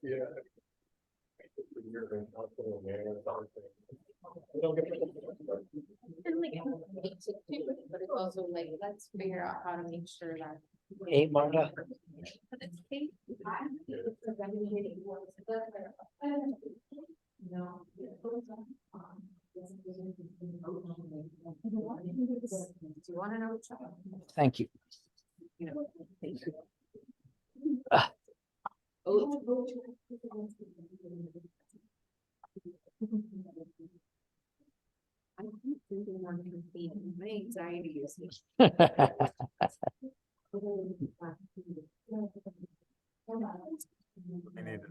And like, I hate to do it, but it's also like, let's figure out how to make sure that. Hey, Marta. But it's safe. No. Do you want to know? Thank you. I keep thinking one can feed my anxiety is. We need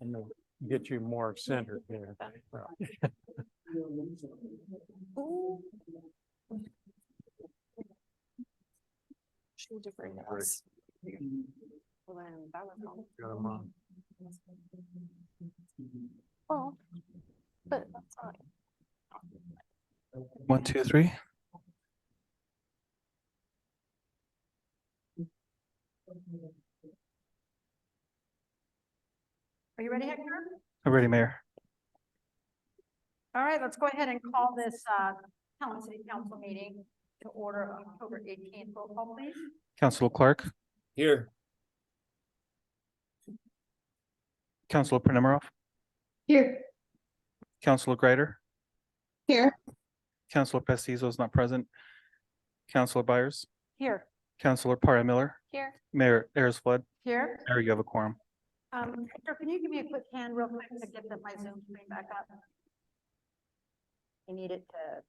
And to get you more centered there. Two different Great. notes. Well, then that was all. got 'em on. Well, but that's fine. 1, 2, 3. Are you ready, Hector? I'm ready, Mayor. All right, let's go ahead and call this Talent City Council meeting to order October 18th. Roll call, please. Councilor Clark, Here. Councilor Panemarov, Here. Councilor Greider, Here. Councilor Pestizo is not present. Councilor Byers, Here. Councilor Parra Miller, Here. Mayor Ayers Flood. Here. Mayor, you have a quorum. Hector, can you give me a quick hand real quick to get my Zoom screen back up? I need it to.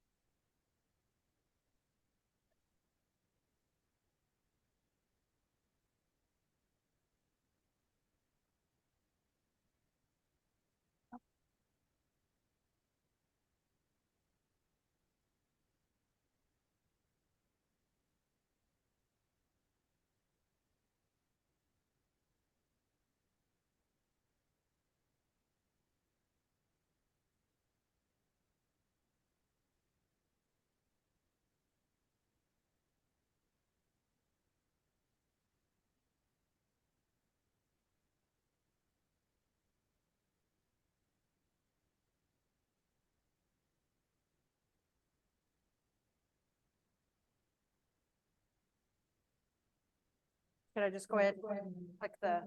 Should I just go ahead and click the?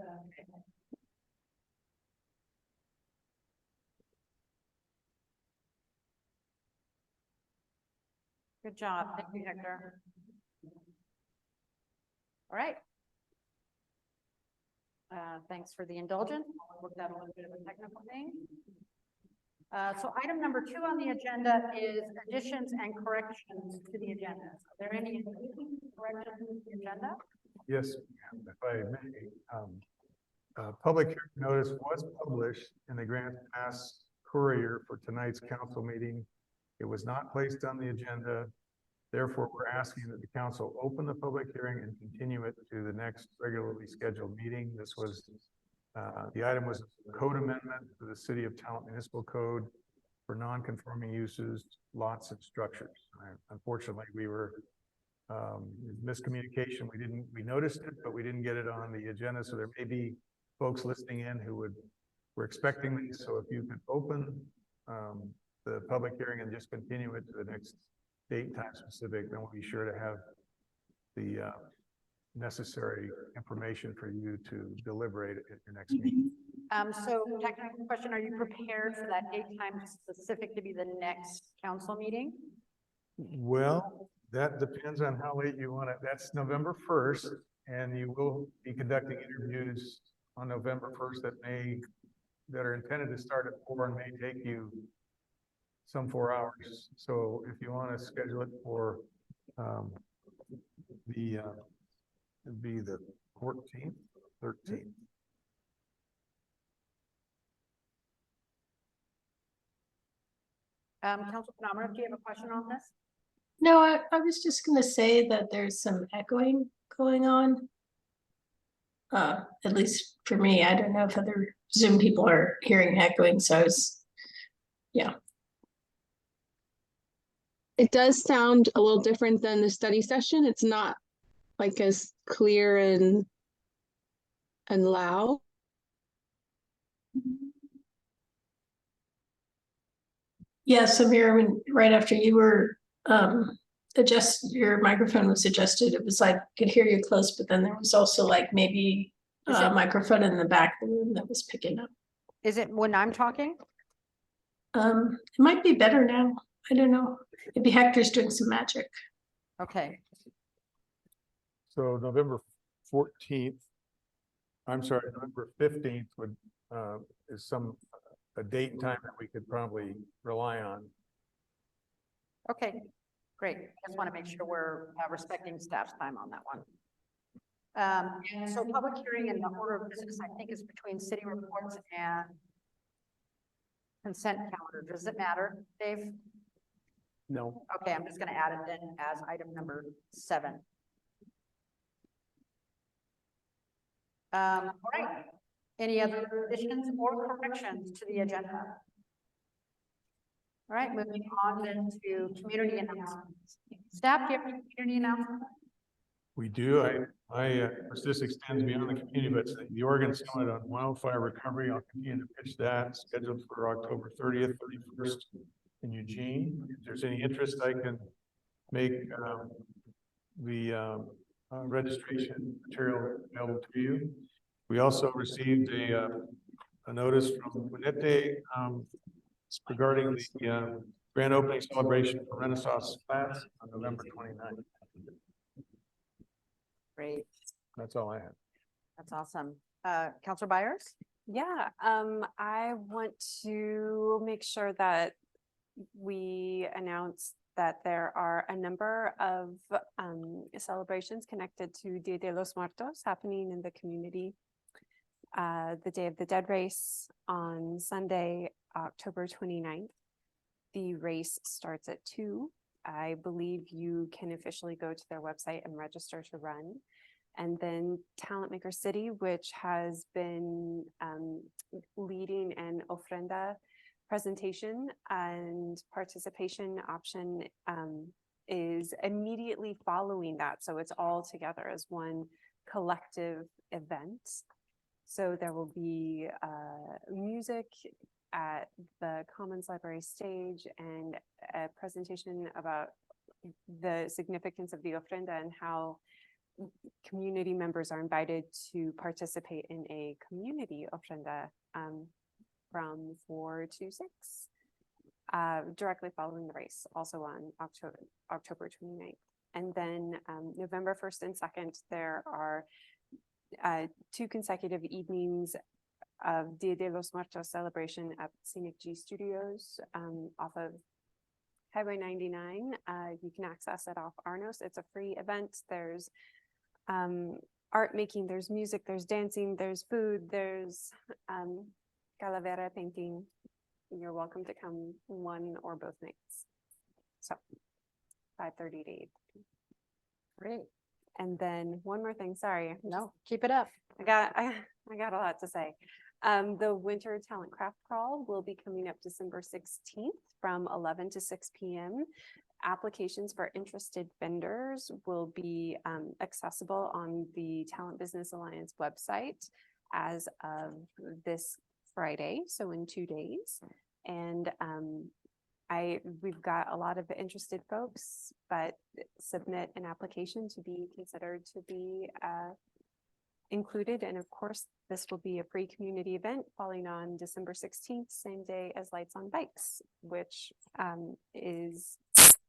Good job. Thank you, Hector. All right. Thanks for the indulgence. I'll work out a little bit of a technical thing. So item number 2 on the agenda is additions and corrections to the agenda. Are there any additions, corrections to the agenda? Yes, if I may, public hearing notice was published in the Grants Pass Courier for tonight's council meeting. It was not placed on the agenda. Therefore, we're asking that the council open the public hearing and continue it to the next regularly scheduled meeting. This was, the item was a code amendment to the City of Talent Municipal Code for non-conforming uses, lots and structures. Unfortunately, we were miscommunication. We noticed it, but we didn't get it on the agenda. So there may be folks listening in who were expecting these. So if you could open the public hearing and just continue it to the next date and time specific, then we'll be sure to have the necessary information for you to deliberate at your next meeting. So technical question, are you prepared for that date time specific to be the next council meeting? Well, that depends on how late you want it. That's November 1st, and you will be conducting interviews on November 1st that are intended to start at 4 and may take you some 4 hours. So if you want to schedule it for it'd be the 14th, 13th. Council Phenomenal, do you have a question on this? No, I was just gonna say that there's some echoing going on. At least for me, I don't know if other Zoom people are hearing echoing, so I was, yeah. It does sound a little different than the study session. It's not like as clear and loud. Yeah, Samir, when, right after you were, your microphone was adjusted, it was like, could hear you close, but then there was also like maybe Is a it- microphone in the back of the room that was picking up. Is it when I'm talking? It might be better now. I don't know. Maybe Hector's doing some magic. Okay, So November 14th, I'm sorry, November 15th would, is a date and time that we could probably rely on. okay, great. Just want to make sure we're respecting staff's time on that one. And so public hearing and the order of business, I think, is between city reports and consent calendar. Does it matter, Dave? No, Okay, I'm just gonna add it then as item number 7. All right, any other additions or corrections to the agenda? All right, moving on then to community announcements. Staff, do you have any community announcements? We do. Of course, this extends beyond the community, but the Oregon Summit on Wildfire Recovery, I'll continue to pitch that, scheduled for October 30th, 31st in Eugene. If there's any interest, I can make the registration material available to you. We also received a notice from Winete regarding the grand opening celebration for Renaissance Class on November 29th. Great, That's all I have. that's awesome. Counselor Byers? Yeah, I want to make sure that we announce that there are a number of celebrations connected to Dia de los Muertos happening in the community. The Day of the Dead race on Sunday, October 29th. The race starts at 2. I believe you can officially go to their website and register to run. And then Talent Maker City, which has been leading an ofrenda presentation and participation option is immediately following that. So it's all together as one collective event. So there will be music at the Commons Library stage and a presentation about the significance of the ofrenda and how community members are invited to participate in a community ofrenda from 4 to 6, directly following the race, also on October 29th. And then November 1st and 2nd, there are 2 consecutive evenings of Dia de los Muertos celebration at Scenic G Studios off of Highway 99. You can access it off Arnos. It's a free event. There's art making, there's music, there's dancing, there's food, there's calavera painting. You're welcome to come one or both nights. So 5:30 to 8. Great. And then one more thing, sorry. No, keep it up. I got a lot to say. The Winter Talent Craft Crawl will be coming up December 16th from 11 to 6 p.m. Applications for interested vendors will be accessible on the Talent Business Alliance website as of this Friday, so in 2 days. And we've got a lot of interested folks, but submit an application to be considered to be included. And of course, this will be a free community event falling on December 16th, same day as Lights on Bikes, which is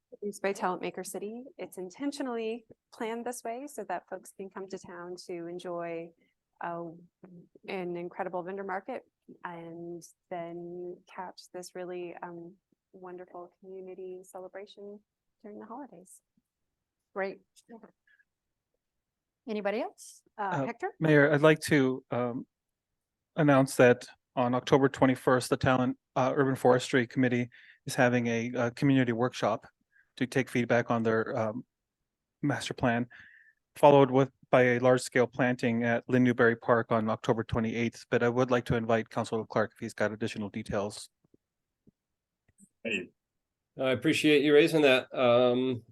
produced by Talent Maker City. It's intentionally planned this way so that folks can come to town to enjoy an incredible vendor market and then catch this really wonderful community celebration during the holidays. Great. Anybody else? Hector? Mayor, I'd like to announce that on October 21st, the Talent Urban Forestry Committee is having a community workshop to take feedback on their master plan, followed by a large-scale planting at Lynn Newberry Park on October 28th. But I would like to invite Councilor Clark if he's got additional details. Hey, I appreciate you raising that.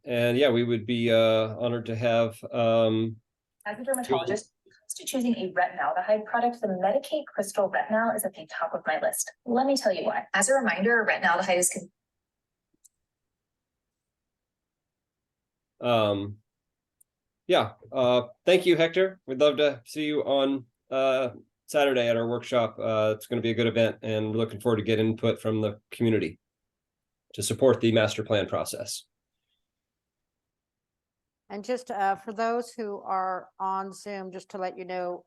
And yeah, we would be honored to have As a dermatologist, when it comes to choosing a retinaldehyde product, the Medicaid Crystal Retinal is at the top of my list. Let me tell you why. As a reminder, retinaldehyde is yeah, thank you, Hector. We'd love to see you on Saturday at our workshop. It's going to be a good event, and we're looking forward to get input from the community to support the master plan process. And just for those who are on Zoom, just to let you know,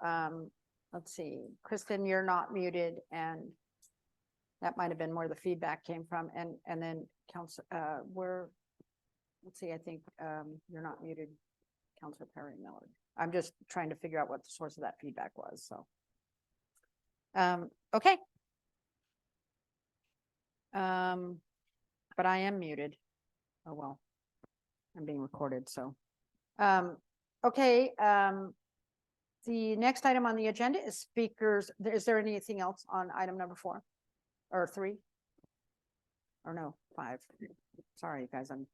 let's see, Kristen, you're not muted, and that might have been where the feedback came from. And then Council, let's see, I think you're not muted, Councilor Perry Miller. I'm just trying to figure out what the source of that feedback was. So, okay. But I am muted. Oh, well, I'm being recorded, so. Okay, the next item on the agenda is speakers. Is there anything else on item number 4 or 3? Or no, 5? Sorry, guys, I'm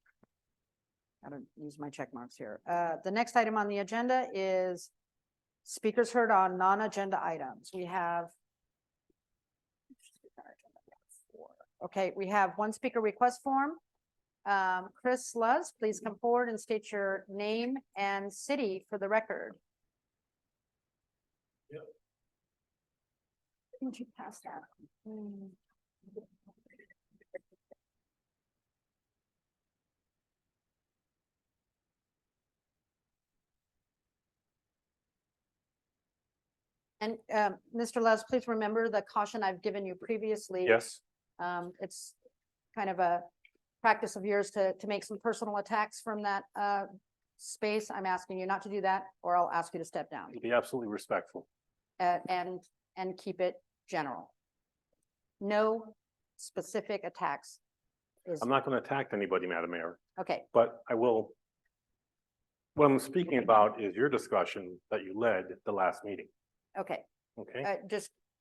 gotta use my check marks here. The next item on the agenda is speakers heard on non-agenda items. We have okay, we have one speaker request form. Chris Luz, please come forward and state your name and city for the record. Yep. Didn't you pass that? And Mr. Luz, please remember the caution I've given you previously. Yes. It's kind of a practice of yours to make some personal attacks from that space. I'm asking you not to do that, or I'll ask you to step down. Be absolutely respectful. And keep it general. No specific attacks. I'm not going to attack anybody, Madam Mayor, Okay, but I will. What I'm speaking about is your discussion that you led the last meeting. okay. Okay.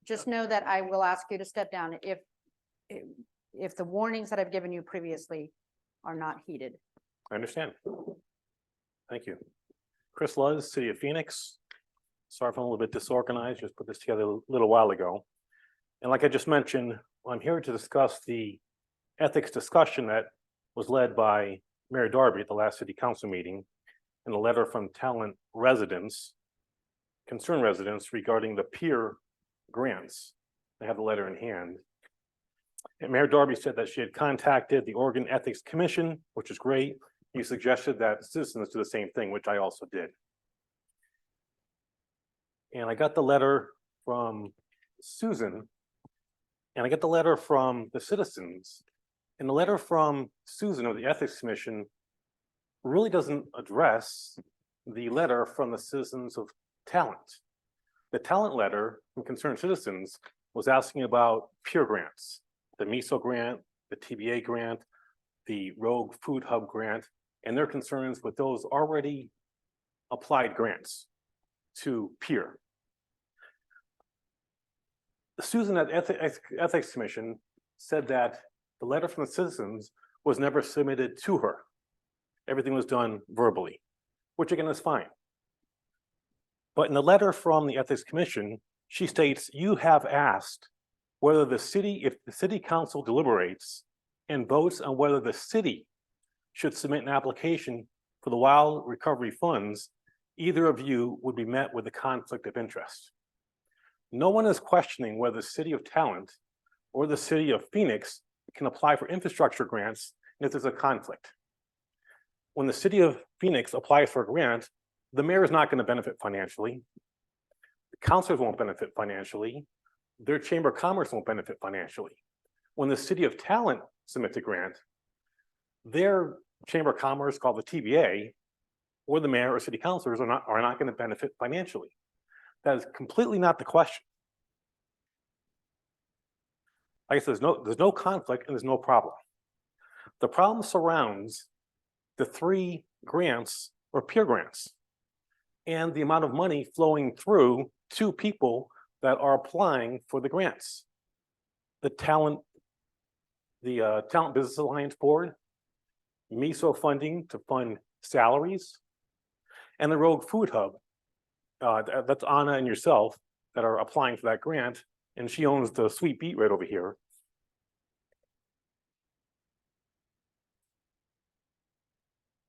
Just know that I will ask you to step down if the warnings that I've given you previously are not heeded. I understand. Thank you. Chris Luz, City of Phoenix. Sorry if I'm a little bit disorganized, just put this together a little while ago. And like I just mentioned, I'm here to discuss the ethics discussion that was led by Mayor Darby at the last city council meeting, and a letter from talent residents, concerned residents regarding the peer grants. I have the letter in hand. And Mayor Darby said that she had contacted the Oregon Ethics Commission, which is great. He suggested that citizens do the same thing, which I also did. And I got the letter from Susan, and I got the letter from the citizens. And the letter from Susan of the Ethics Commission really doesn't address the letter from the citizens of Talent. The Talent letter from concerned citizens was asking about peer grants, the MISO grant, the TBA grant, the Rogue Food Hub grant, and their concerns with those already applied grants to peer. Susan at Ethics Commission said that the letter from the citizens was never submitted to her. Everything was done verbally, which again is fine. But in the letter from the Ethics Commission, she states, you have asked whether the city, if the city council deliberates and votes on whether the city should submit an application for the wild recovery funds, either of you would be met with a conflict of interest. No one is questioning whether the City of Talent or the City of Phoenix can apply for infrastructure grants if there's a conflict. When the City of Phoenix applies for a grant, the mayor is not going to benefit financially. The councilors won't benefit financially. Their Chamber of Commerce won't benefit financially. When the City of Talent submits a grant, their Chamber of Commerce, called the TBA, or the mayor or city councilors are not going to benefit financially. That is completely not the question. I guess there's no conflict and there's no problem. The problem surrounds the 3 grants or peer grants and the amount of money flowing through to people that are applying for the grants. The Talent the Talent Business Alliance Board, MISO funding to fund salaries, and the Rogue Food Hub. That's Anna and yourself that are applying for that grant, and she owns the Sweet Beet right over here.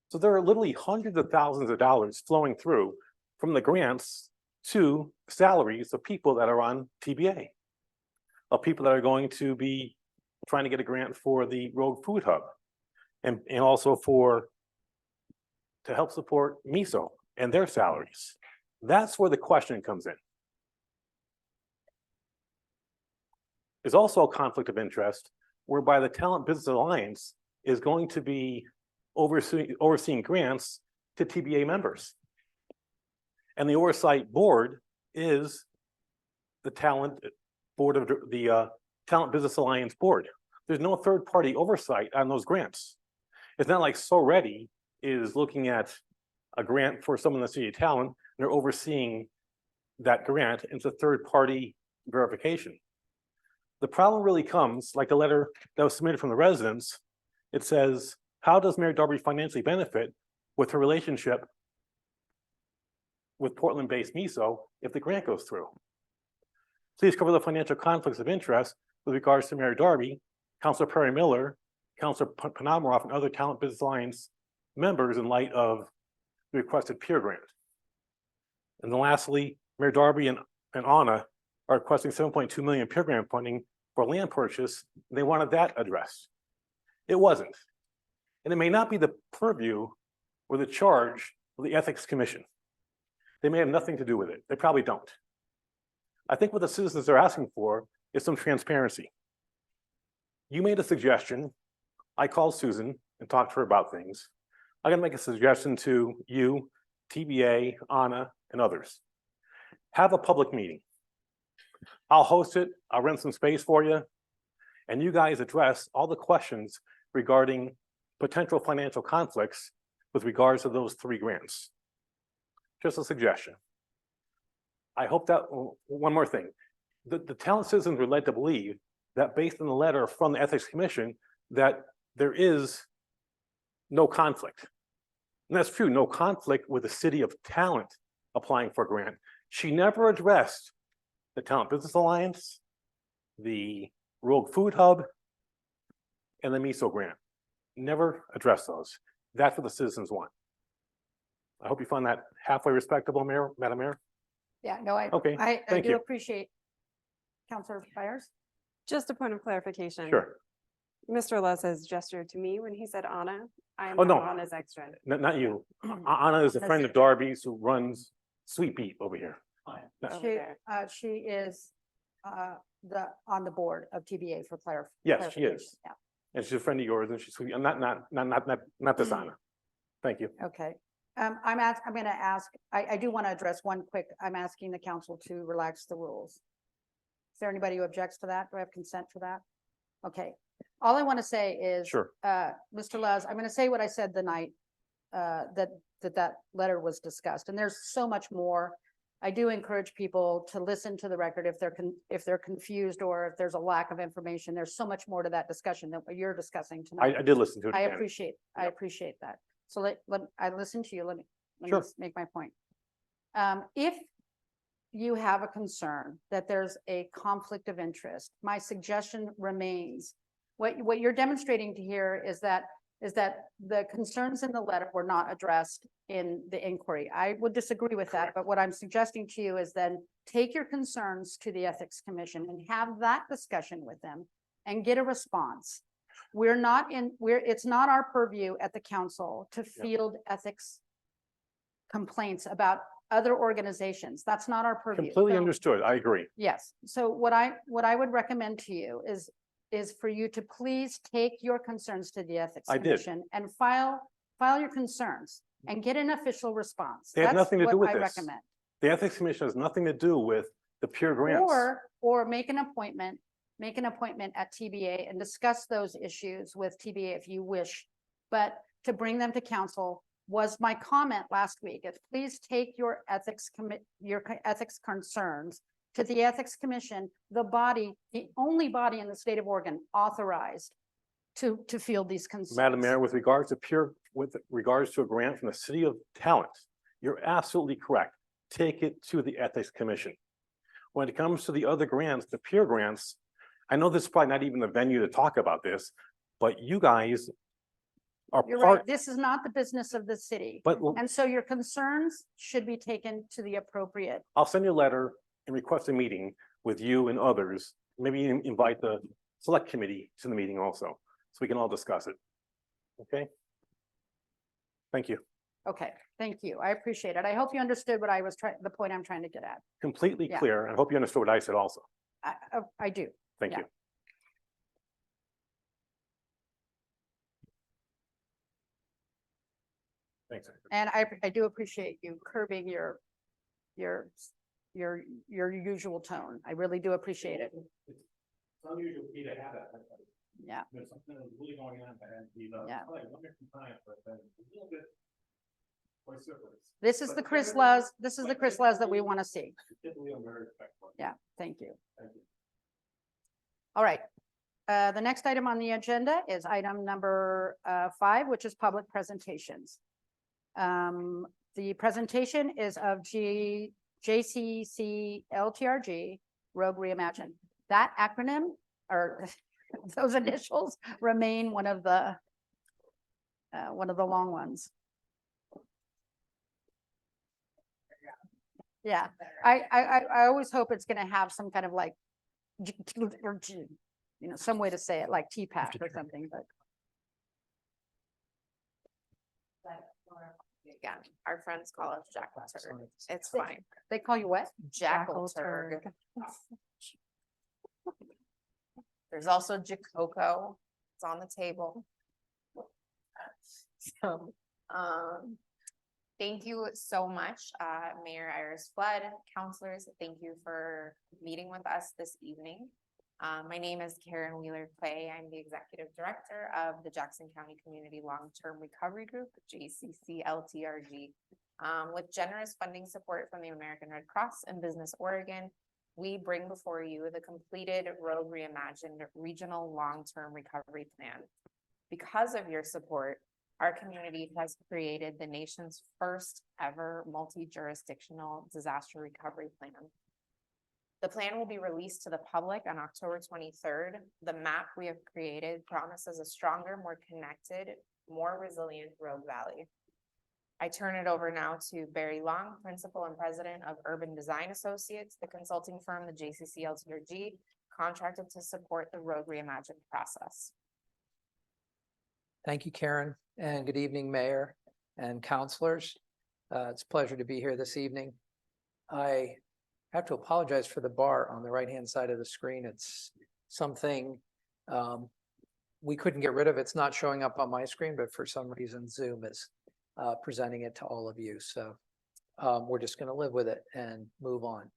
So there are literally hundreds of thousands of dollars flowing through from the grants to salaries of people that are on TBA, of people that are going to be trying to get a grant for the Rogue Food Hub, and also to help support MISO and their salaries. That's where the question comes in. There's also a conflict of interest whereby the Talent Business Alliance is going to be overseeing grants to TBA members. And the oversight board is the Talent Business Alliance board. There's no third party oversight on those grants. It's not like So Ready is looking at a grant for someone in the city of Talent, and they're overseeing that grant. It's a third party verification. The problem really comes, like the letter that was submitted from the residents. It says, how does Mayor Darby financially benefit with her relationship with Portland-based MISO if the grant goes through? Please cover the financial conflicts of interest with regards to Mayor Darby, Councilor Perry Miller, Councilor Panamaroff, and other Talent Business Alliance members in light of the requested peer grant. And then lastly, Mayor Darby and Anna are requesting 7.2 million peer grant funding for land purchase. And they wanted that addressed. It wasn't. And it may not be the purview or the charge of the Ethics Commission. They may have nothing to do with it. They probably don't. I think what the citizens are asking for is some transparency. You made a suggestion. I called Susan and talked to her about things. I'm gonna make a suggestion to you, TBA, Anna, and others. Have a public meeting. I'll host it. I'll rent some space for you. And you guys address all the questions regarding potential financial conflicts with regards to those 3 grants. Just a suggestion. I hope that, one more thing. The Talent citizens were led to believe that based on the letter from the Ethics Commission, that there is no conflict. And that's true, no conflict with the city of Talent applying for a grant. She never addressed the Talent Business Alliance, the Rogue Food Hub, and the MISO grant. Never addressed those. That's what the citizens want. I hope you find that halfway respectable, Madam Mayor. Yeah, no, I thank do you. appreciate Councilor Byers. Just a point of clarification. Sure. Mr. Lez's gestured to me when he said Anna. I am Oh, no. not Anna's ex friend. Not you. Anna is a friend of Darby's who runs Sweet Beet over here. She is on the board of TBA for clarification. Yes, she is. Yeah. And she's a friend of yours, and she's sweet. Not this Anna. Thank you. Okay. I'm gonna ask, I do want to address one quick, I'm asking the council to relax the rules. Is there anybody who objects to that? Do I have consent for that? Okay. All I want to say is, Sure. Mr. Lez, I'm going to say what I said the night that letter was discussed, and there's so much more. I do encourage people to listen to the record if they're confused or if there's a lack of information. There's so much more to that discussion than what you're discussing tonight. I did listen to it. I again. appreciate that. So I listened to you. Let me Sure. make my point. If you have a concern that there's a conflict of interest, my suggestion remains, what you're demonstrating to here is that the concerns in the letter were not addressed in the inquiry. I would disagree with that, but what I'm suggesting to you is then take your concerns to the Ethics Commission and have that discussion with them and get a response. It's not our purview at the council to field ethics complaints about other organizations. That's not our purview. Completely So- understood. I agree. Yes. So what I would recommend to you is for you to please take your concerns to the Ethics I did. Commission and file your concerns and get an official response. They have That's nothing to do what with I this. recommend. The Ethics Commission has nothing to do with the pure grants. Or make an appointment at TBA and discuss those issues with TBA if you wish. But to bring them to council was my comment last week, is please take your ethics concerns to the Ethics Commission, the only body in the state of Oregon authorized to field these concerns. Madam Mayor, with regards to a grant from the City of Talent, you're absolutely correct. Take it to the Ethics Commission. When it comes to the other grants, the peer grants, I know this is probably not even the venue to talk about this, but you guys are You're right, part, this is not the business of the city. but And so your concerns should be taken to the appropriate. I'll send you a letter and request a meeting with you and others. Maybe invite the select committee to the meeting also, so we can all discuss it. Okay? Thank you. Okay, thank you. I appreciate it. I hope you understood what I was trying, the point I'm trying to get at. Completely Yeah. clear. I hope you understood what I said also. I do. Thank Yeah. you. Thanks. And I do appreciate you curbing your usual tone. I really do appreciate it. It's unusual for me to have that. Yeah. There's something that's really going on behind the, Yeah. probably one different time, but then a little bit vociferous. This is the Chris Les, this is the Chris Les that we want to see. Typically, I'm very respectful. Yeah, thank you. Thank you. All right. The next item on the agenda is item number 5, which is public presentations. The presentation is of JCC LTRG Rogue Reimagined. That acronym or those initials remain one of the long ones. Yeah, I always hope it's going to have some kind of like, some way to say it, like TPAC or something, but. Yeah, our friends call us jackal turd. It's fine. They call you what? Jackal turd. There's also Jacoco. It's on the table. So, thank you so much, Mayor Iris Flood, counselors. Thank you for meeting with us this evening. My name is Karen Wheeler Clay. I'm the Executive Director of the Jackson County Community Long-Term Recovery Group, JCC LTRG. With generous funding support from the American Red Cross and Business Oregon, we bring before you the completed Rogue Reimagined Regional Long-Term Recovery Plan. Because of your support, our community has created the nation's first ever multi-jurisdictional disaster recovery plan. The plan will be released to the public on October 23rd. The map we have created promises a stronger, more connected, more resilient Rogue Valley. I turn it over now to Barry Long, Principal and President of Urban Design Associates, the consulting firm, the JCC LTRG, contracted to support the Rogue Reimagined process. Thank you, Karen, and good evening, Mayor and councilors. It's a pleasure to be here this evening. I have to apologize for the bar on the right-hand side of the screen. It's something we couldn't get rid of. It's not showing up on my screen, but for some reason Zoom is presenting it to all of you. So we're just going to live with it and move on.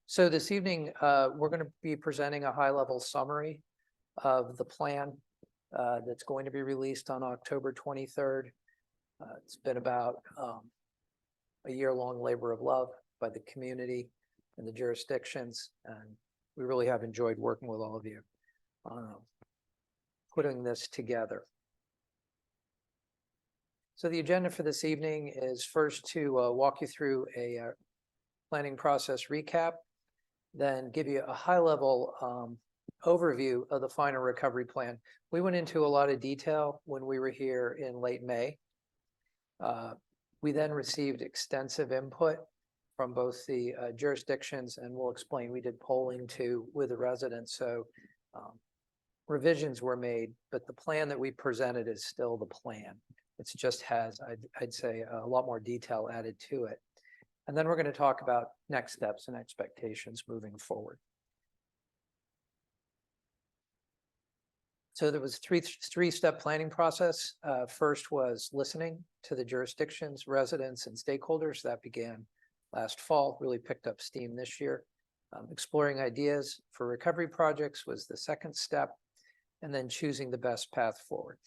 So this evening, we're going to be presenting a high-level summary of the plan that's going to be released on October 23rd. It's been about a year-long labor of love by the community and the jurisdictions, and we really have enjoyed working with all of you on putting this together. So the agenda for this evening is first to walk you through a planning process recap, then give you a high-level overview of the final recovery plan. We went into a lot of detail when we were here in late May. We then received extensive input from both the jurisdictions, and we'll explain, we did polling too with the residents. So revisions were made, but the plan that we presented is still the plan. It just has, I'd say, a lot more detail added to it. And then we're going to talk about next steps and expectations moving forward. So there was three-step planning process. First was listening to the jurisdictions, residents, and stakeholders. That began last fall, really picked up steam this year. Exploring ideas for recovery projects was the second step, and then choosing the best path forward.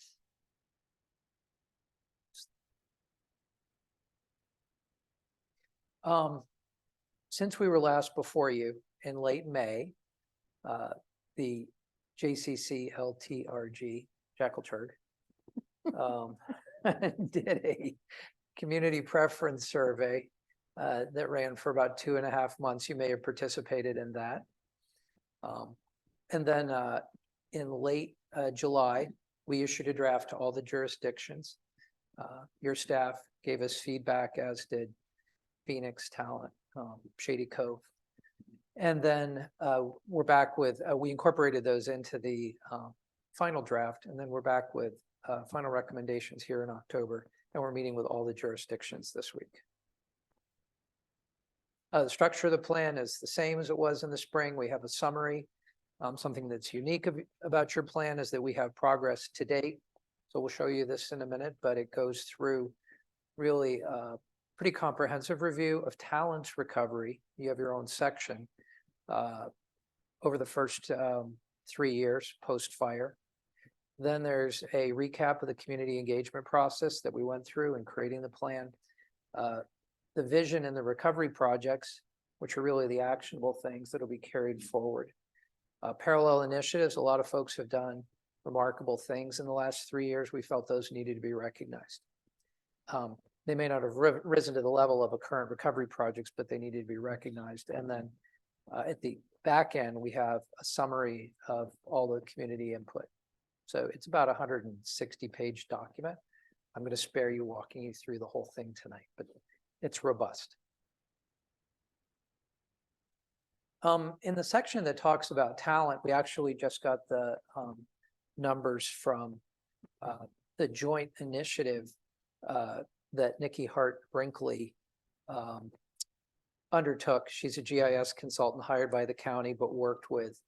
Since we were last before you in late May, the JCC LTRG, Jackelchurg, did a community preference survey that ran for about 2.5 months. You may have participated in that. And then in late July, we issued a draft to all the jurisdictions. Your staff gave us feedback, as did Phoenix, Talent, Shady Cove. And then we're back with, we incorporated those into the final draft, and then we're back with final recommendations here in October, and we're meeting with all the jurisdictions this week. The structure of the plan is the same as it was in the spring. We have a summary. Something that's unique about your plan is that we have progress to date. So we'll show you this in a minute, but it goes through really pretty comprehensive review of talent recovery. You have your own section over the first 3 years post-fire. Then there's a recap of the community engagement process that we went through in creating the plan. The vision and the recovery projects, which are really the actionable things that will be carried forward. Parallel initiatives, a lot of folks have done remarkable things in the last 3 years. We felt those needed to be recognized. They may not have risen to the level of a current recovery projects, but they needed to be recognized. And then at the back end, we have a summary of all the community input. So it's about a 160-page document. I'm going to spare you walking you through the whole thing tonight, but it's robust. In the section that talks about talent, we actually just got the numbers from the joint initiative that Nikki Hart Brinkley undertook. She's a GIS consultant hired by the county, but worked with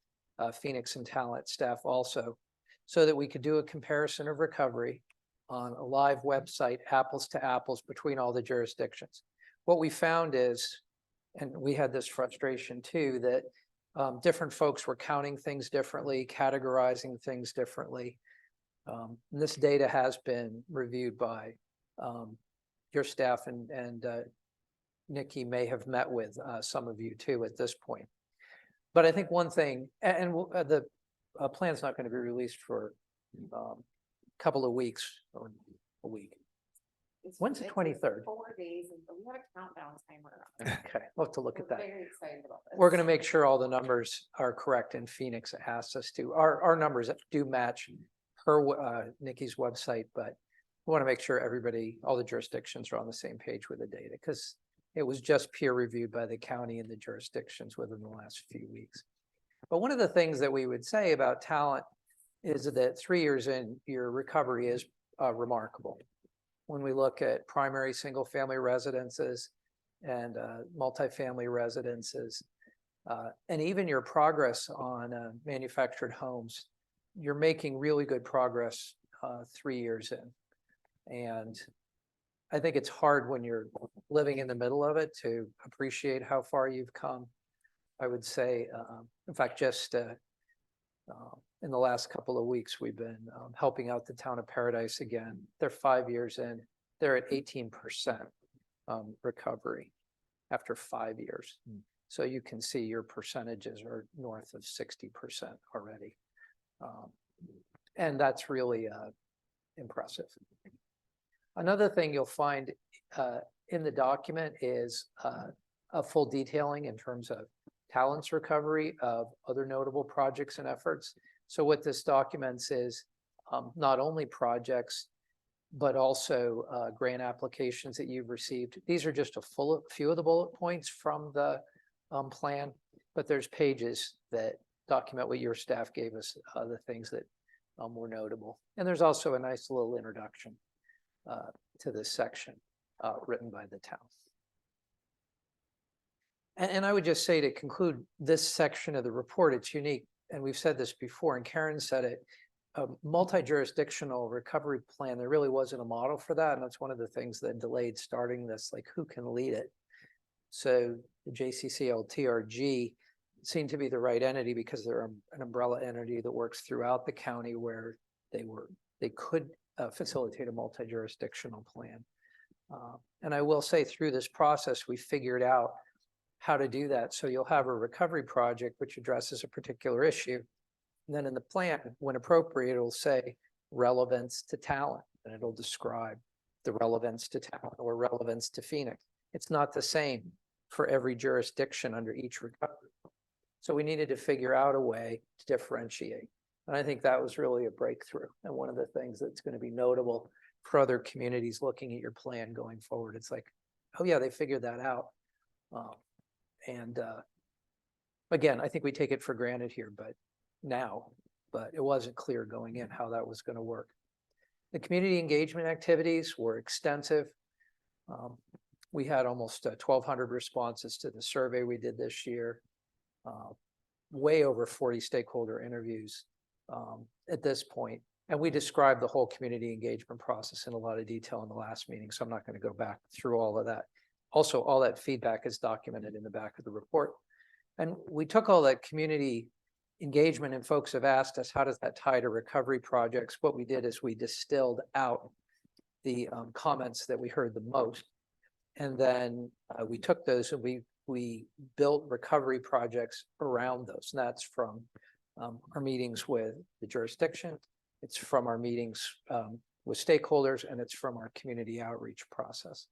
Phoenix and Talent staff also, so that we could do a comparison of recovery on a live website, apples to apples between all the jurisdictions. What we found is, and we had this frustration too, that different folks were counting things differently, categorizing things differently. This data has been reviewed by your staff, and Nikki may have met with some of you too at this point. But I think one thing, and the plan's not going to be released for a couple of weeks or a week. When's the 23rd? 4 days, and we have a countdown timer on it. Okay, we'll have to look at that. Very excited about this. We're going to make sure all the numbers are correct, and Phoenix asked us to. Our numbers do match her Nikki's website, but we want to make sure everybody, all the jurisdictions are on the same page with the data, because it was just peer reviewed by the county and the jurisdictions within the last few weeks. But one of the things that we would say about talent is that 3 years in, your recovery is remarkable. When we look at primary single-family residences and multifamily residences, and even your progress on manufactured homes, you're making really good progress 3 years in. And I think it's hard when you're living in the middle of it to appreciate how far you've come. I would say, in fact, just in the last couple of weeks, we've been helping out the town of Paradise again. They're 5 years in. They're at 18% recovery after 5 years. So you can see your percentages are north of 60% already. And that's really impressive. Another thing you'll find in the document is a full detailing in terms of talents recovery of other notable projects and efforts. So what this documents is not only projects, but also grant applications that you've received. These are just a few of the bullet points from the plan, but there's pages that document what your staff gave us, the things that were notable. And there's also a nice little introduction to this section written by the town. And I would just say, to conclude this section of the report, it's unique. And we've said this before, and Karen said it, a multi-jurisdictional recovery plan, there really wasn't a model for that. And that's one of the things that delayed starting this, like who can lead it? So the JCCL-TRG seemed to be the right entity because they're an umbrella entity that works throughout the county, where they could facilitate a multi-jurisdictional plan. And I will say, through this process, we figured out how to do that. So you'll have a recovery project which addresses a particular issue. And then in the plan, when appropriate, it'll say, relevance to talent, and it'll describe the relevance to talent or relevance to Phoenix. It's not the same for every jurisdiction under each recovery. So we needed to figure out a way to differentiate. And I think that was really a breakthrough. And one of the things that's going to be notable for other communities looking at your plan going forward, it's like, oh yeah, they figured that out. Again, I think we take it for granted here, but it wasn't clear going in how that was going to work. The community engagement activities were extensive. We had almost 1,200 responses to the survey we did this year. Way over 40 stakeholder interviews at this point. And we described the whole community engagement process in a lot of detail in the last meeting, so I'm not going to go back through all of that. Also, all that feedback is documented in the back of the report. And we took all that community engagement, and folks have asked us, how does that tie to recovery projects? What we did is we distilled out the comments that we heard the most. And then we took those and we built recovery projects around those. And that's from our meetings with the jurisdiction. It's from our meetings with stakeholders, and it's from our community outreach process.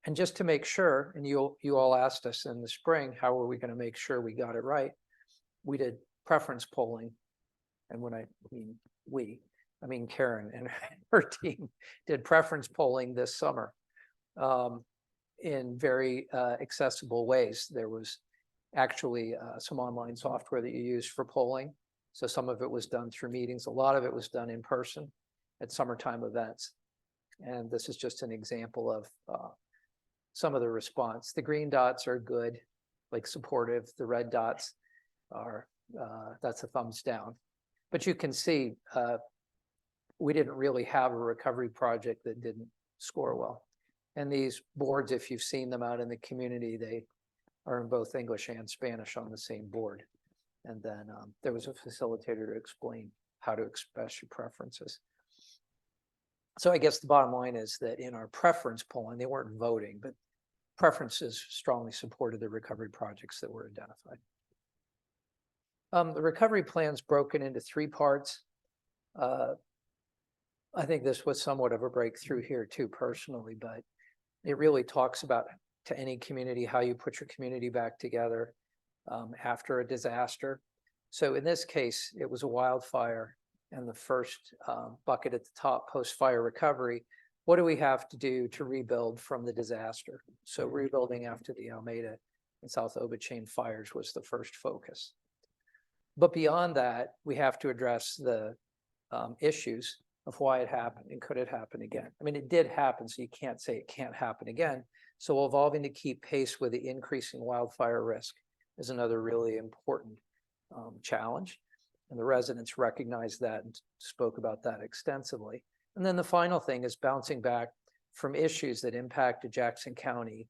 And just to make sure, and you all asked us in the spring, how are we going to make sure we got it right? We did preference polling. And when I mean we, I mean Karen and her team did preference polling this summer in very accessible ways. There was actually some online software that you use for polling. So some of it was done through meetings. A lot of it was done in person at summertime events. And this is just an example of some of the response. The green dots are good, like supportive. The red dots are, that's a thumbs down. But you can see we didn't really have a recovery project that didn't score well. And these boards, if you've seen them out in the community, they are in both English and Spanish on the same board. And then there was a facilitator to explain how to express your preferences. So I guess the bottom line is that in our preference polling, they weren't voting, but preferences strongly supported the recovery projects that were identified. The recovery plan's broken into 3 parts. I think this was somewhat of a breakthrough here too, personally, but it really talks about, to any community, how you put your community back together after a disaster. So in this case, it was a wildfire, and the first bucket at the top, post-fire recovery. What do we have to do to rebuild from the disaster? So rebuilding after the Almeda and South Obichain fires was the first focus. But beyond that, we have to address the issues of why it happened and could it happen again. I mean, it did happen, so you can't say it can't happen again. So evolving to keep pace with the increasing wildfire risk is another really important challenge. And the residents recognized that and spoke about that extensively. And then the final thing is bouncing back from issues that impacted Jackson County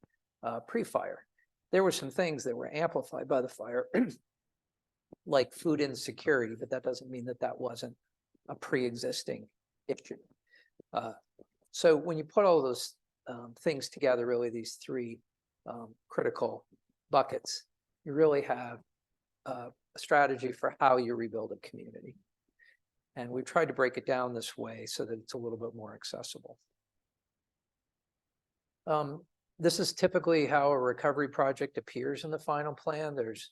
pre-fire. There were some things that were amplified by the fire, like food insecurity, but that doesn't mean that that wasn't a pre-existing issue. So when you put all those things together, really these 3 critical buckets, you really have a strategy for how you rebuild a community. And we've tried to break it down this way so that it's a little bit more accessible. This is typically how a recovery project appears in the final plan. There's,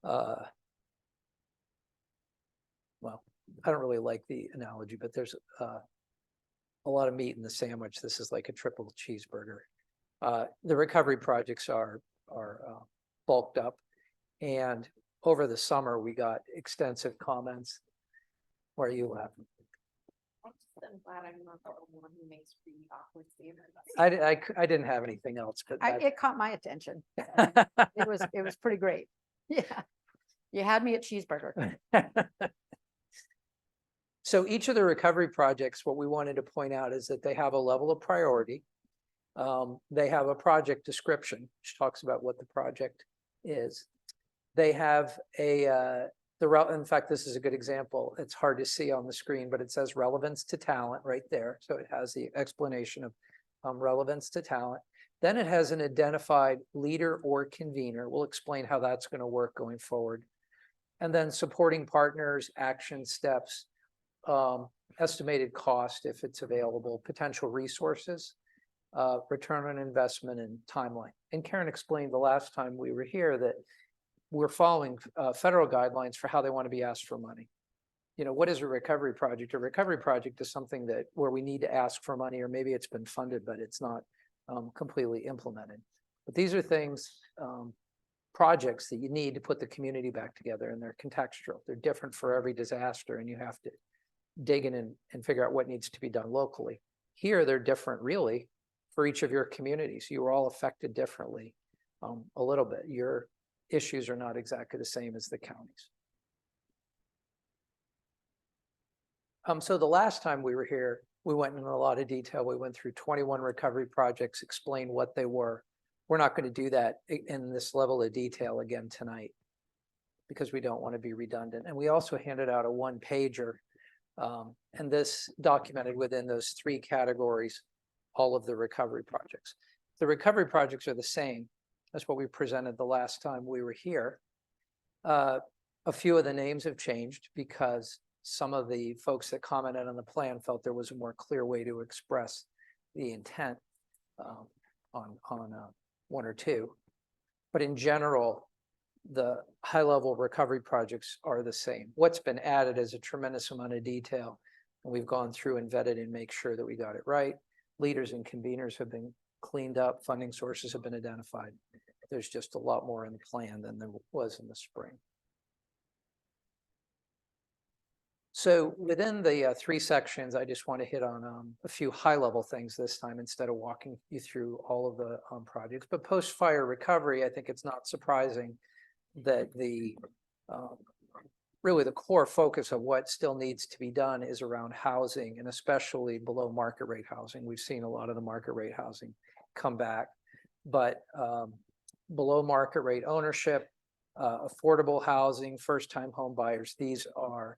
well, I don't really like the analogy, but there's a lot of meat in the sandwich. This is like a triple cheeseburger. The recovery projects are bulked up, and over the summer we got extensive comments. Why are you laughing? I'm glad I'm not the only one who makes really awkward statements. I didn't have anything else, but It caught my attention. It was pretty great. Yeah. You had me at cheeseburger. So each of the recovery projects, what we wanted to point out is that they have a level of priority. They have a project description, which talks about what the project is. They have in fact, this is a good example. It's hard to see on the screen, but it says relevance to talent right there. So it has the explanation of relevance to talent. Then it has an identified leader or convener. We'll explain how that's going to work going forward. And then supporting partners, action steps, estimated cost, if it's available, potential resources, return on investment and timeline. And Karen explained the last time we were here that we're following federal guidelines for how they want to be asked for money. You know, what is a recovery project? A recovery project is something that where we need to ask for money, or maybe it's been funded, but it's not completely implemented. But these are things, projects that you need to put the community back together, and they're contextual. They're different for every disaster, and you have to dig in and figure out what needs to be done locally. Here, they're different really for each of your communities. You are all affected differently a little bit. Your issues are not exactly the same as the counties. So the last time we were here, we went into a lot of detail. We went through 21 recovery projects, explained what they were. We're not going to do that in this level of detail again tonight because we don't want to be redundant. And we also handed out a one-pager, and this documented within those 3 categories all of the recovery projects. The recovery projects are the same as what we presented the last time we were here. A few of the names have changed because some of the folks that commented on the plan felt there was a more clear way to express the intent on 1 or 2. But in general, the high-level recovery projects are the same. What's been added is a tremendous amount of detail, and we've gone through and vetted and make sure that we got it right. Leaders and conveners have been cleaned up, funding sources have been identified. There's just a lot more in the plan than there was in the spring. So within the 3 sections, I just want to hit on a few high-level things this time instead of walking you through all of the projects. But post-fire recovery, I think it's not surprising that the really the core focus of what still needs to be done is around housing, and especially below market rate housing. We've seen a lot of the market rate housing come back, but below market rate ownership, affordable housing, first-time home buyers, these are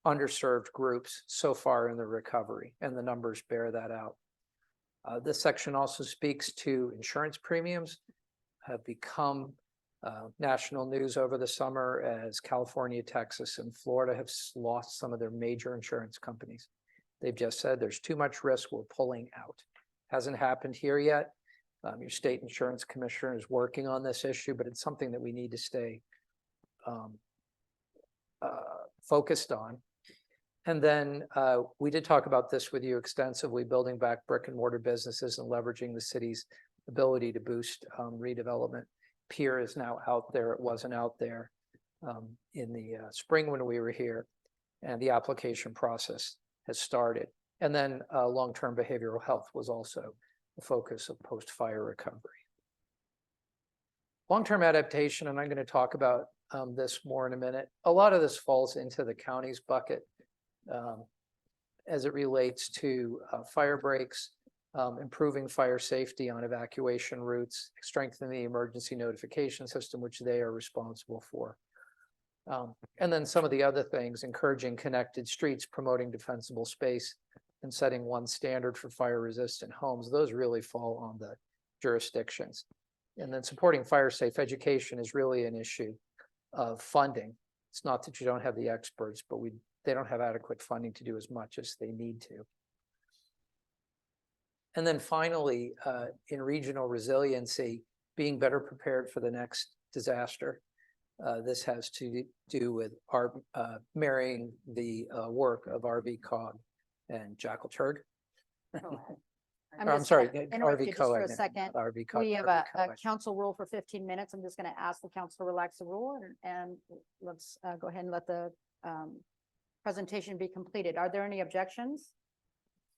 underserved groups so far in the recovery, and the numbers bear that out. This section also speaks to insurance premiums have become national news over the summer as California, Texas, and Florida have lost some of their major insurance companies. They've just said there's too much risk, we're pulling out. Hasn't happened here yet. Your state insurance commissioner is working on this issue, but it's something that we need to stay focused on. And then we did talk about this with you extensively, building back brick and mortar businesses and leveraging the city's ability to boost redevelopment. Pier is now out there. It wasn't out there in the spring when we were here, and the application process has started. And then long-term behavioral health was also the focus of post-fire recovery. Long-term adaptation, and I'm going to talk about this more in a minute. A lot of this falls into the county's bucket as it relates to fire breaks, improving fire safety on evacuation routes, strengthening the emergency notification system, which they are responsible for. And then some of the other things, encouraging connected streets, promoting defensible space, and setting one standard for fire-resistant homes. Those really fall on the jurisdictions. And then supporting fire-safe education is really an issue of funding. It's not that you don't have the experts, but they don't have adequate funding to do as much as they need to. And then finally, in regional resiliency, being better prepared for the next disaster. This has to do with marrying the work of R.V. Cog and Jackal Turg. I'm sorry, interrupt R.V. you just for a Coag, second. R.V. Cog. We have R.V. a Coag. council rule for 15 minutes. I'm just going to ask the council to relax the rule and let's go ahead and let the presentation be completed. Are there any objections?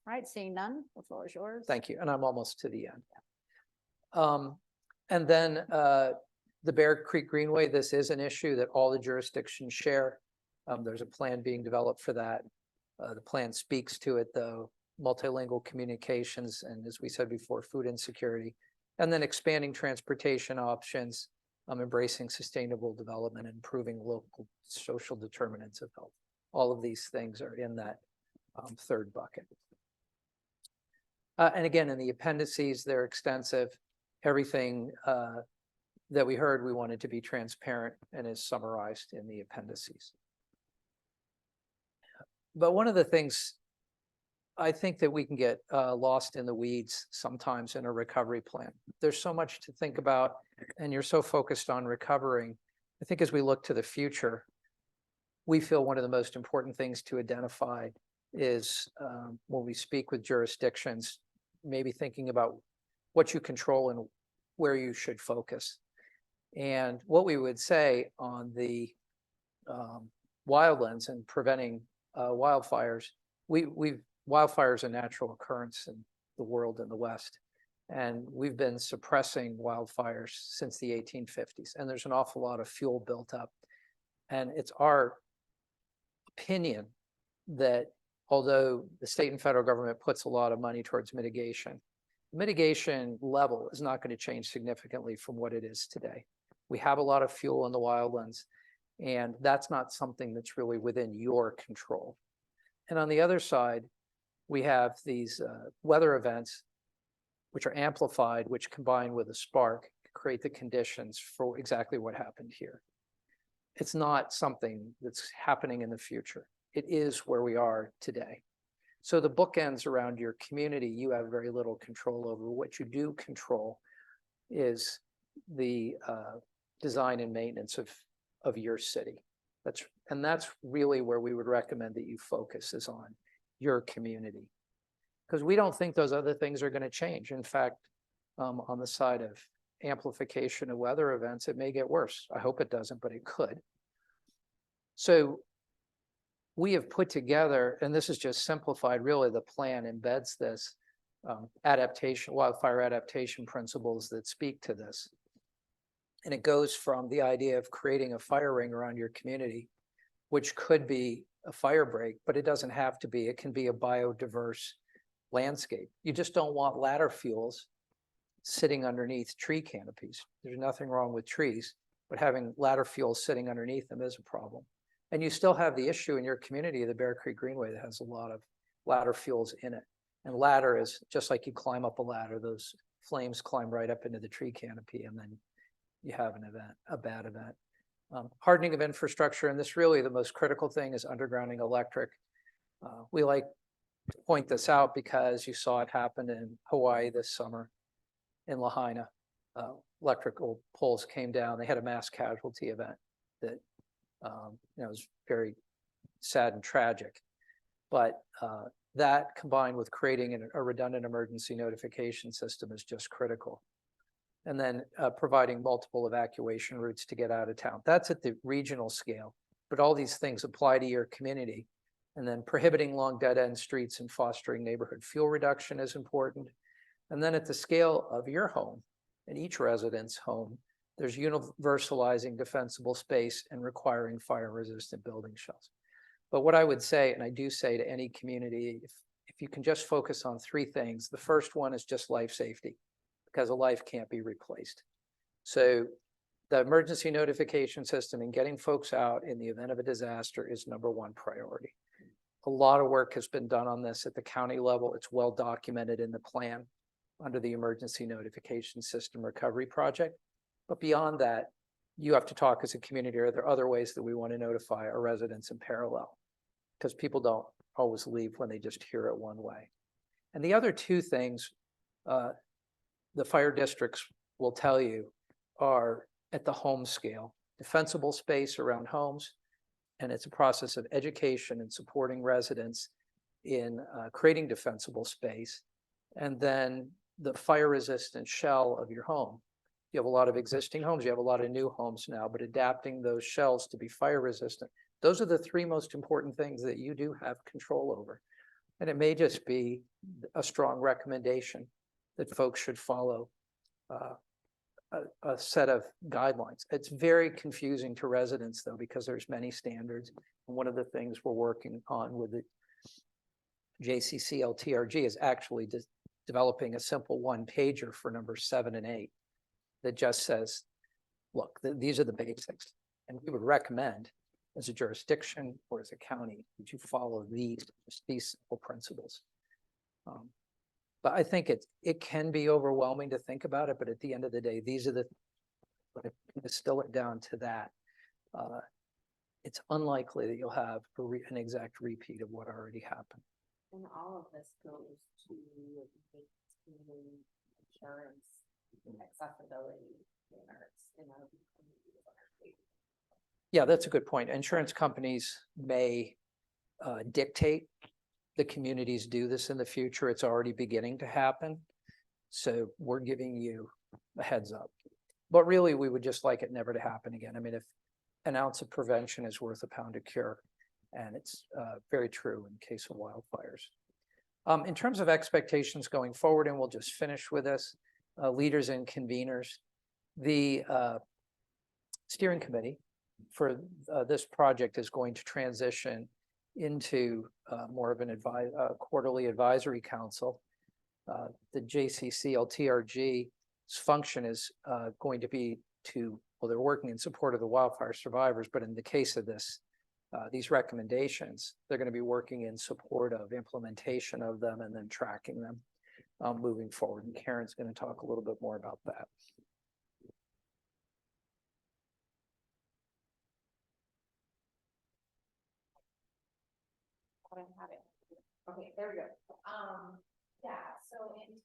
All right, seeing none, the floor is yours. Thank you, and I'm almost to the end. And then the Bear Creek Greenway, this is an issue that all the jurisdictions share. There's a plan being developed for that. The plan speaks to it, though, multilingual communications, and as we said before, food insecurity, and then expanding transportation options, embracing sustainable development, and improving local social determinants of health. All of these things are in that third bucket. And again, in the appendices, they're extensive. Everything that we heard, we wanted to be transparent and is summarized in the appendices. But one of the things I think that we can get lost in the weeds sometimes in a recovery plan. There's so much to think about, and you're so focused on recovering. I think as we look to the future, we feel one of the most important things to identify is when we speak with jurisdictions, maybe thinking about what you control and where you should focus. And what we would say on the wildlands and preventing wildfires, wildfire is a natural occurrence in the world in the West. And we've been suppressing wildfires since the 1850s. And there's an awful lot of fuel built up. And it's our opinion that although the state and federal government puts a lot of money towards mitigation, the mitigation level is not going to change significantly from what it is today. We have a lot of fuel in the wildlands, and that's not something that's really within your control. And on the other side, we have these weather events, which are amplified, which combine with a spark, create the conditions for exactly what happened here. It's not something that's happening in the future. It is where we are today. So the bookends around your community, you have very little control over. What you do control is the design and maintenance of your city. That's really where we would recommend that you focus, is on your community. Because we don't think those other things are going to change. In fact, on the side of amplification of weather events, it may get worse. I hope it doesn't, but it could. So we have put together, and this is just simplified, really the plan embeds this wildfire adaptation principles that speak to this. And it goes from the idea of creating a fire ring around your community, which could be a fire break, but it doesn't have to be. It can be a biodiverse landscape. You just don't want ladder fuels sitting underneath tree canopies. There's nothing wrong with trees, but having ladder fuels sitting underneath them is a problem. And you still have the issue in your community of the Bear Creek Greenway that has a lot of ladder fuels in it. And ladder is just like you climb up a ladder, those flames climb right up into the tree canopy, and then you have an event, a bad event. Hardening of infrastructure, and this really the most critical thing is undergrounding electric. We like to point this out because you saw it happen in Hawaii this summer in Lahaina. Electrical poles came down. They had a mass casualty event that was very sad and tragic. But that combined with creating a redundant emergency notification system is just critical. And then providing multiple evacuation routes to get out of town. That's at the regional scale, but all these things apply to your community. And then prohibiting long dead-end streets and fostering neighborhood fuel reduction is important. And then at the scale of your home, in each resident's home, there's universalizing defensible space and requiring fire-resistant building shells. But what I would say, and I do say to any community, if you can just focus on three things, the first one is just life safety, because a life can't be replaced. So the emergency notification system and getting folks out in the event of a disaster is #1 priority. A lot of work has been done on this at the county level. It's well documented in the plan under the Emergency Notification System Recovery Project. But beyond that, you have to talk as a community. Are there other ways that we want to notify our residents in parallel? Because people don't always leave when they just hear it one way. And the other two things, the fire districts will tell you, are at the home scale, defensible space around homes. And it's a process of education and supporting residents in creating defensible space. And then the fire resistant shell of your home. You have a lot of existing homes, you have a lot of new homes now, but adapting those shells to be fire resistant. Those are the three most important things that you do have control over. And it may just be a strong recommendation that folks should follow a set of guidelines. It's very confusing to residents though, because there's many standards. And one of the things we're working on with the JCCL-TRG is actually developing a simple one-pager for numbers 7 and 8 that just says, look, these are the basics. And we would recommend as a jurisdiction or as a county that you follow these simple principles. But I think it can be overwhelming to think about it, but at the end of the day, these are to distill it down to that. it's unlikely that you'll have an exact repeat of what already happened. And all of this goes to insurance, accessibility, in our community. Yeah, that's a good point. Insurance companies may dictate the communities do this in the future. It's already beginning to happen. So we're giving you a heads up. But really, we would just like it never to happen again. I mean, if an ounce of prevention is worth a pound of cure, and it's very true in case of wildfires. In terms of expectations going forward, and we'll just finish with this, leaders and conveners, the steering committee for this project is going to transition into more of an quarterly advisory council. The JCCL-TRG's function is going to be well, they're working in support of the wildfire survivors, but in the case of this, these recommendations, they're going to be working in support of implementation of them and then tracking them moving forward. And Karen's going to talk a little bit more about that. Okay, there we go. Yeah, so in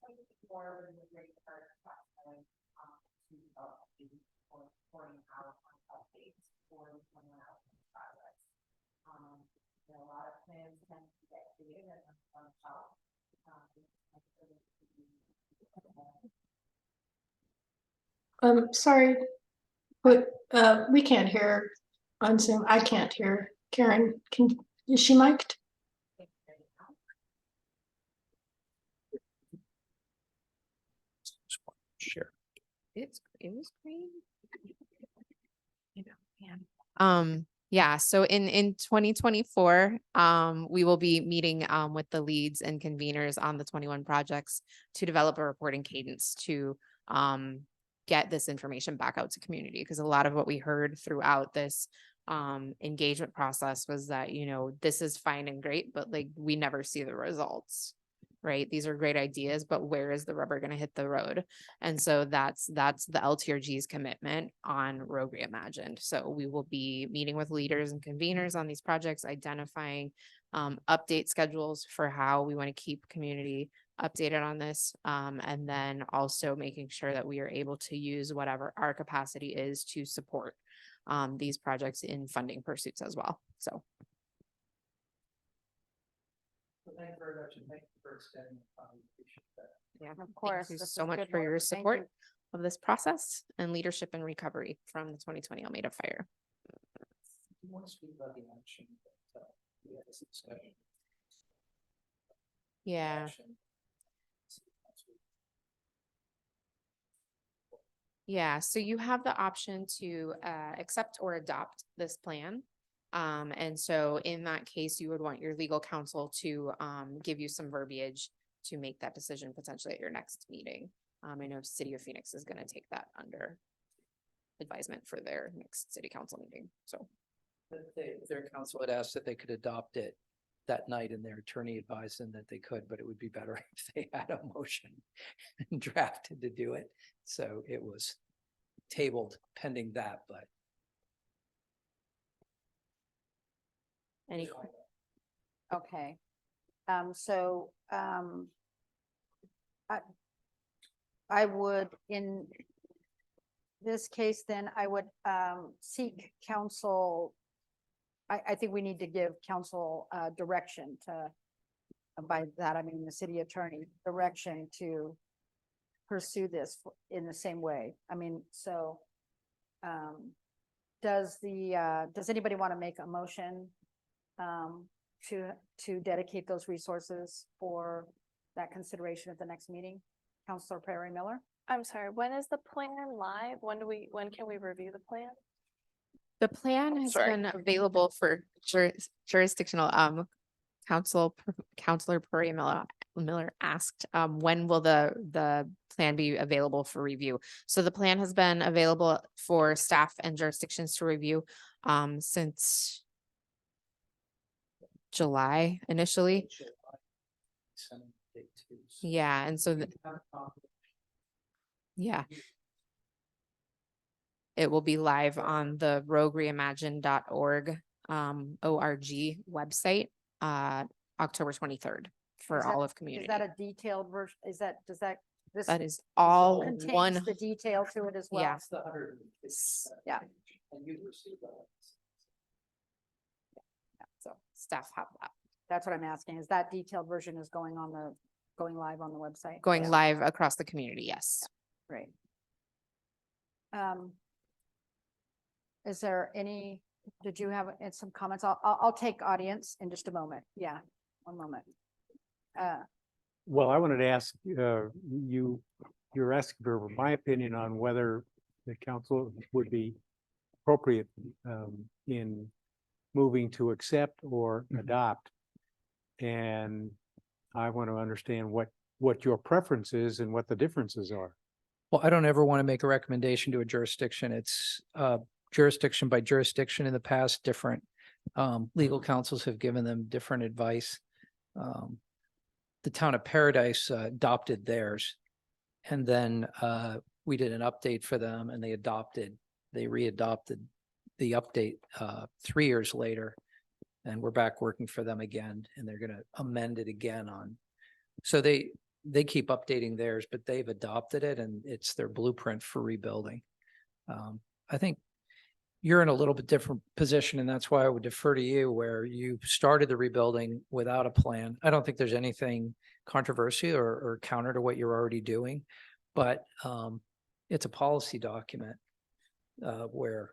2024, we were great part of platform to develop for pouring out on updates for coming out projects. There are a lot of plans tend to get created and on the shelf. Sorry, but we can't hear on Zoom. I can't hear. Karen, is she mic'd? Sure. It was green. Yeah, so in 2024, we will be meeting with the leads and conveners on the 21 projects to develop a reporting cadence to get this information back out to community, because a lot of what we heard throughout this engagement process was that, you know, this is fine and great, but like we never see the results. Right? These are great ideas, but where is the rubber going to hit the road? And so that's the LTRG's commitment on Rogue Reimagined. So we will be meeting with leaders and conveners on these projects, identifying update schedules for how we want to keep community updated on this. And then also making sure that we are able to use whatever our capacity is to support these projects in funding pursuits as well. So. Thank you very much, and thank you for extending the time. Appreciate that. Yeah, Of course. thank you this so is much good for your work. Thank support you. of this process and leadership and recovery from the 2020 Almeida fire. You want to speak about the action that we had this discussion? Yeah. Action. Yeah, so you have the option to accept or adopt this plan. And so in that case, you would want your legal counsel to give you some verbiage to make that decision potentially at your next meeting. I know City of Phoenix is going to take that under advisement for their next city council meeting. So Their counsel had asked that they could adopt it that night, and their attorney advised them that they could, but it would be better if they had a motion drafted to do it. So it was tabled pending that, but. any Okay. I would, in this case, then I would seek counsel. I think we need to give counsel direction to, by that, I mean, the city attorney direction to pursue this in the same way. I mean, so does anybody want to make a motion to dedicate those resources for that consideration at the next meeting? Counselor Perry Miller? I'm sorry, when is the plan live? When can we review the plan? The plan has Sorry. been available for jurisdictional, Counselor Perry Miller asked, when will the plan be available for review? So the plan has been available for staff and jurisdictions to review, since July initially. Yeah, and so, yeah. It will be live on the roguereimagined.org ORG website, October 23rd for Is that- all of Is community. that a detailed version? Does that, this That is all contains one, the detail to it as well? yeah. Yeah. So staff have that That's what I'm asking. Is that detailed version is going live on the website? going Yeah. live across the community, yes. Great. Is there any, did you have some comments? I'll take audience in just a moment. Yeah, one moment. Well, I wanted to ask, you're asking for my opinion on whether the council would be appropriate in moving to accept or adopt. And I want to understand what your preference is and what the differences are. Well, I don't ever want to make a recommendation to a jurisdiction. It's jurisdiction by jurisdiction. In the past, different legal counsels have given them different advice. The town of Paradise adopted theirs. And then we did an update for them and they readopted the update 3 years later. And we're back working for them again, and they're going to amend it again so they keep updating theirs, but they've adopted it and it's their blueprint for rebuilding. I think you're in a little bit different position, and that's why I would defer to you, where you started the rebuilding without a plan. I don't think there's anything controversial or counter to what you're already doing, but it's a policy document where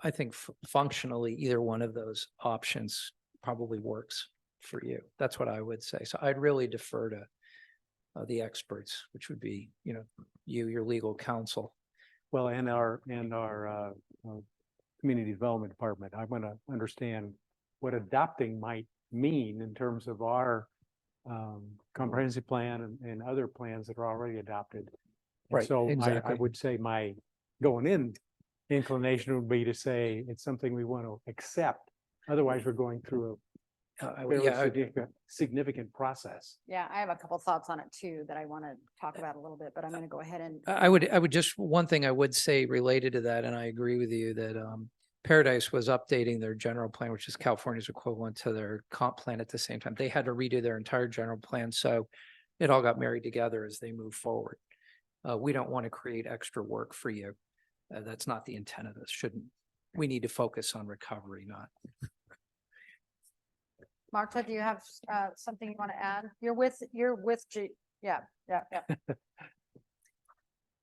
I think functionally either one of those options probably works for you. That's what I would say. So I'd really defer to the experts, which would be, your legal counsel. Well, and our community development department, I want to understand what adopting might mean in terms of our comprehensive plan and other plans that are already adopted. And Right, so I exactly. would say my going in inclination would be to say it's something we want to accept. Otherwise, we're going through a fairly significant process. Yeah, I have a couple thoughts on it too that I want to talk about a little bit, but I'm going to go ahead and. I would just, one thing I would say related to that, and I agree with you that Paradise was updating their general plan, which is California's equivalent to their comp plan at the same time. They had to redo their entire general plan. So it all got married together as they move forward. We don't want to create extra work for you. That's not the intent of this. We need to focus on recovery, not. Marta, do you have something you want to add? You're with G, yeah.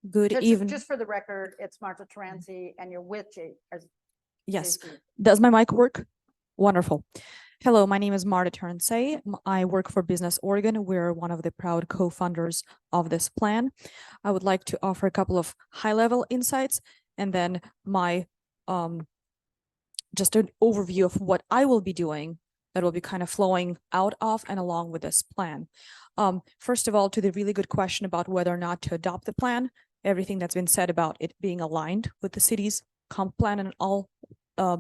Good evening. Just for the record, it's Marta Terenzi and you're with G. Yes. JC. Does my mic work? Wonderful. Hello, my name is Marta Terenzi. I work for Business Oregon. We're one of the proud co-funders of this plan. I would like to offer a couple of high-level insights and then my just an overview of what I will be doing that will be kind of flowing out of and along with this plan. First of all, to the really good question about whether or not to adopt the plan, everything that's been said about it being aligned with the city's comp plan and all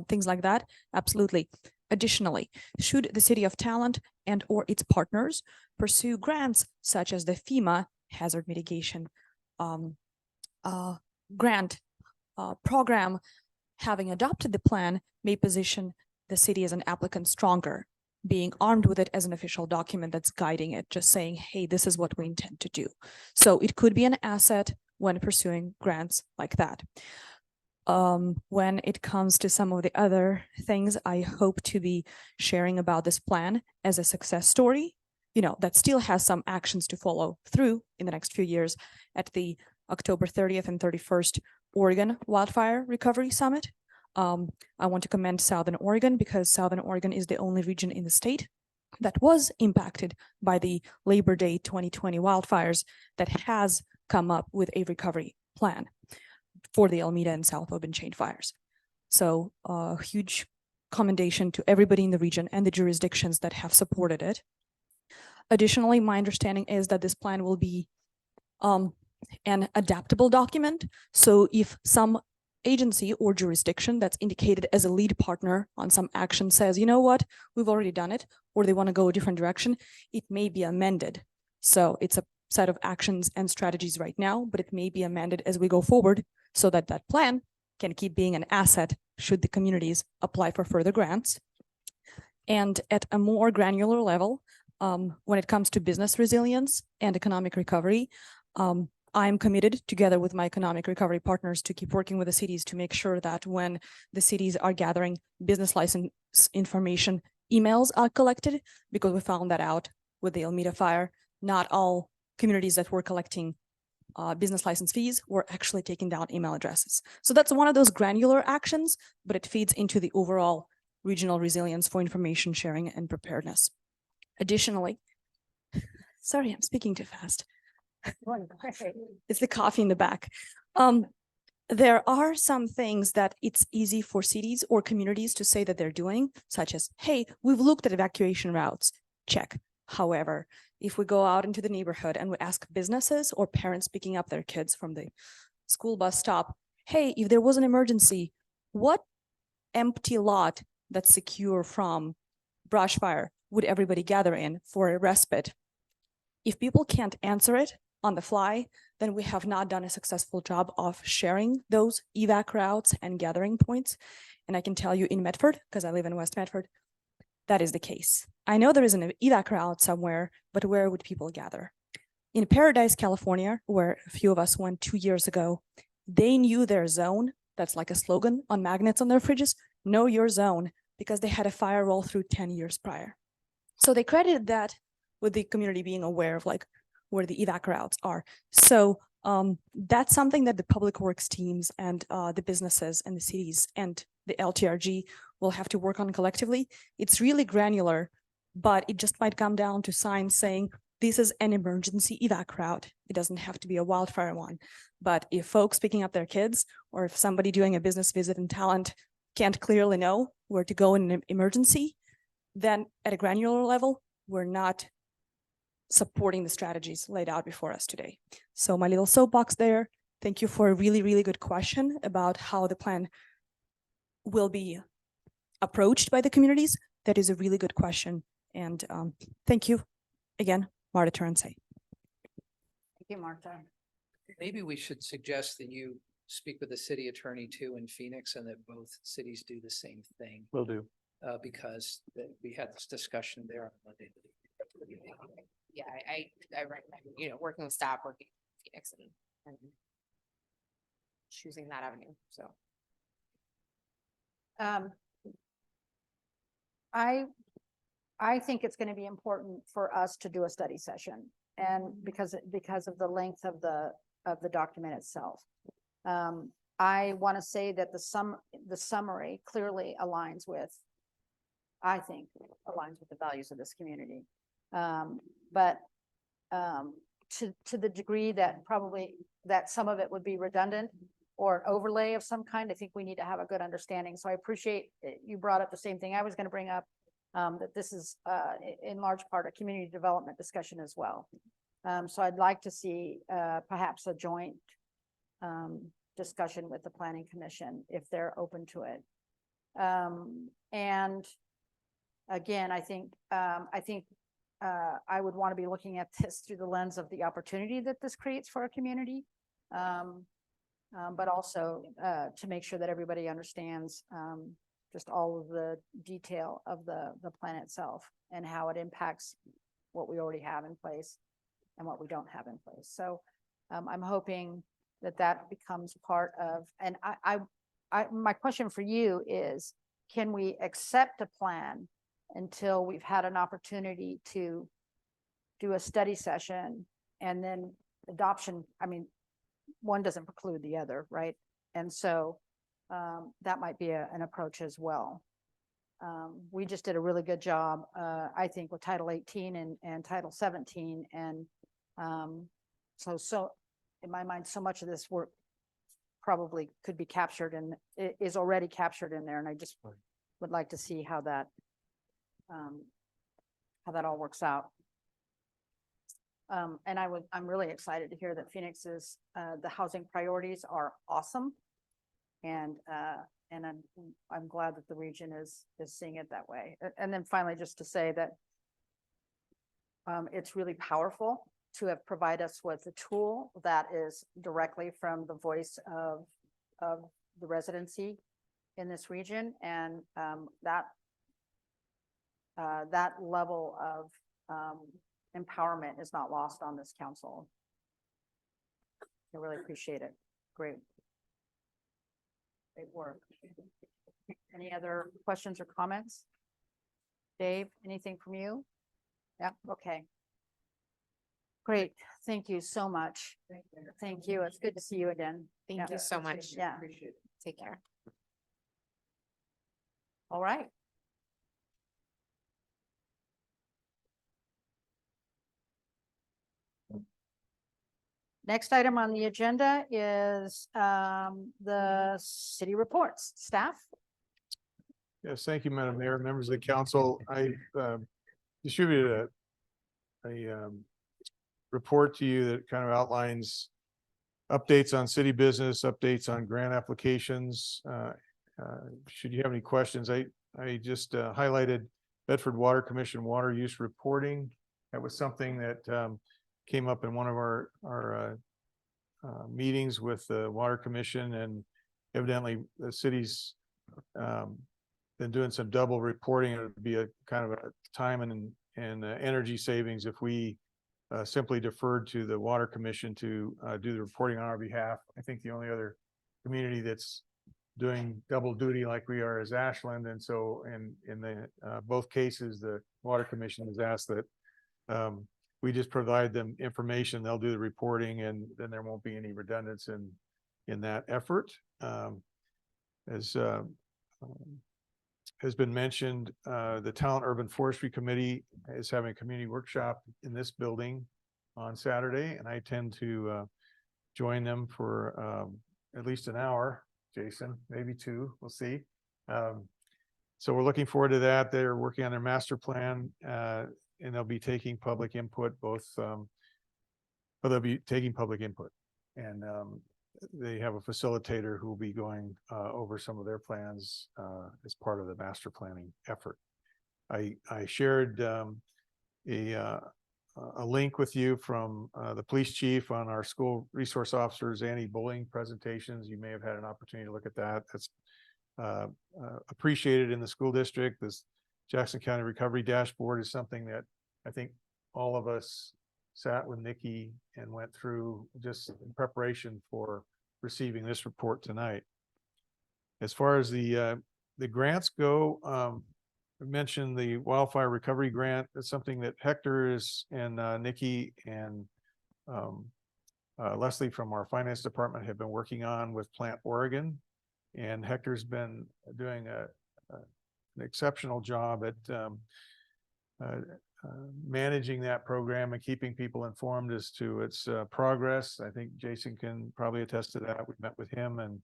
things like that, absolutely. Additionally, should the City of Talent and or its partners pursue grants such as the FEMA hazard mitigation grant program, having adopted the plan may position the city as an applicant stronger, being armed with it as an official document that's guiding it, just saying, hey, this is what we intend to do. So it could be an asset when pursuing grants like that. When it comes to some of the other things, I hope to be sharing about this plan as a success story, that still has some actions to follow through in the next few years at the October 30th and 31st Oregon Wildfire Recovery Summit. I want to commend Southern Oregon because Southern Oregon is the only region in the state that was impacted by the Labor Day 2020 wildfires that has come up with a recovery plan for the Alameda and South Open chain fires. So huge commendation to everybody in the region and the jurisdictions that have supported it. Additionally, my understanding is that this plan will be an adaptable document. So if some agency or jurisdiction that's indicated as a lead partner on some action says, you know what, we've already done it, or they want to go a different direction, it may be amended. So it's a set of actions and strategies right now, but it may be amended as we go forward so that that plan can keep being an asset should the communities apply for further grants. And at a more granular level, when it comes to business resilience and economic recovery, I'm committed, together with my economic recovery partners, to keep working with the cities to make sure that when the cities are gathering business license information, emails are collected, because we found that out with the Almeda fire. Not all communities that were collecting business license fees were actually taking down email addresses. So that's one of those granular actions, but it feeds into the overall regional resilience for information sharing and preparedness. Additionally, sorry, I'm speaking too fast. It's the coffee in the back. There are some things that it's easy for cities or communities to say that they're doing, such as, hey, we've looked at evacuation routes, check. However, if we go out into the neighborhood and we ask businesses or parents picking up their kids from the school bus stop, hey, if there was an emergency, what empty lot that's secure from brush fire would everybody gather in for a respite? If people can't answer it on the fly, then we have not done a successful job of sharing those evac routes and gathering points. And I can tell you in Medford, because I live in West Medford, that is the case. I know there is an evac route somewhere, but where would people gather? In Paradise, California, where a few of us went 2 years ago, they knew their zone. That's like a slogan on magnets on their fridges, know your zone, because they had a fire roll through 10 years prior. So they credited that with the community being aware of like where the evac routes are. So that's something that the public works teams and the businesses and the cities and the LTRG will have to work on collectively. It's really granular, but it just might come down to signs saying this is an emergency evac route. It doesn't have to be a wildfire one. But if folks picking up their kids, or if somebody doing a business visit in Talent can't clearly know where to go in an emergency, then at a granular level, we're not supporting the strategies laid out before us today. So my little soapbox there. Thank you for a really, really good question about how the plan will be approached by the communities. That is a really good question. And thank you again, Marta Terence. Thank you, Marta. Maybe we should suggest that you speak with the city attorney too in Phoenix, and that both cities do the same thing. Will do. Because we had this discussion there on Monday. Yeah, I recommend, working with staff, working with Phoenix and choosing that avenue, so. I think it's going to be important for us to do a study session, and because of the length of the document itself. I want to say that the summary clearly aligns with, I think, aligns with the values of this community. But to the degree that probably that some of it would be redundant or overlay of some kind, I think we need to have a good understanding. So I appreciate you brought up the same thing I was going to bring up, that this is in large part a community development discussion as well. So I'd like to see perhaps a joint discussion with the Planning Commission if they're open to it. And again, I think I would want to be looking at this through the lens of the opportunity that this creates for our community. But also to make sure that everybody understands just all of the detail of the plan itself and how it impacts what we already have in place and what we don't have in place. So I'm hoping that becomes part of, and my question for you is, can we accept a plan until we've had an opportunity to do a study session and then adoption? I mean, one doesn't preclude the other, right? And so that might be an approach as well. We just did a really good job, I think, with Title 18 and Title 17. And so in my mind, so much of this work probably could be captured and is already captured in there. And I just would like to see how that all works out. And I'm really excited to hear that Phoenix's the housing priorities are awesome, and I'm glad that the region is seeing it that way. And then finally, just to say that it's really powerful to have provided us with a tool that is directly from the voice of the residency in this region, and that level of empowerment is not lost on this council. I really appreciate it. Great. Great work. Any other questions or comments? Dave, anything from you? Yeah, okay. Great, thank you so much. Thank you, it's good to see you again. Thank Yeah. you so much. Yeah, Take care. all right. Next item on the agenda is the city reports. Staff? Yes, thank you, Madam Mayor, members of the council. I distributed a report to you that kind of outlines updates on city business, updates on grant applications. Should you have any questions, I just highlighted Bedford Water Commission water use reporting. That was something that came up in one of our meetings with the Water Commission, and evidently the city's been doing some double reporting. It would be a kind of a time and energy savings if we simply deferred to the Water Commission to do the reporting on our behalf. I think the only other community that's doing double duty like we are is Ashland, and so in the both cases, the Water Commission has asked that we just provide them information, they'll do the reporting, and then there won't be any redundance in that effort. As has been mentioned, the Talent Urban Forestry Committee is having a community workshop in this building on Saturday, and I tend to join them for at least an hour. Jason, maybe 2, we'll see. So we're looking forward to that. They're working on their master plan, and they'll be taking public input, but they'll be taking public input, and they have a facilitator who will be going over some of their plans as part of the master planning effort. I shared a link with you from the police chief on our school resource officers anti-bullying presentations. You may have had an opportunity to look at that. That's appreciated in the school district. This Jackson County Recovery Dashboard is something that I think all of us sat with Nikki and went through just in preparation for receiving this report tonight. As far as the grants go, I mentioned the wildfire recovery grant. That's something that Hector is and Nikki and Leslie from our finance department have been working on with Plant Oregon, and Hector's been doing an exceptional job at managing that program and keeping people informed as to its progress. I think Jason can probably attest to that. We met with him, and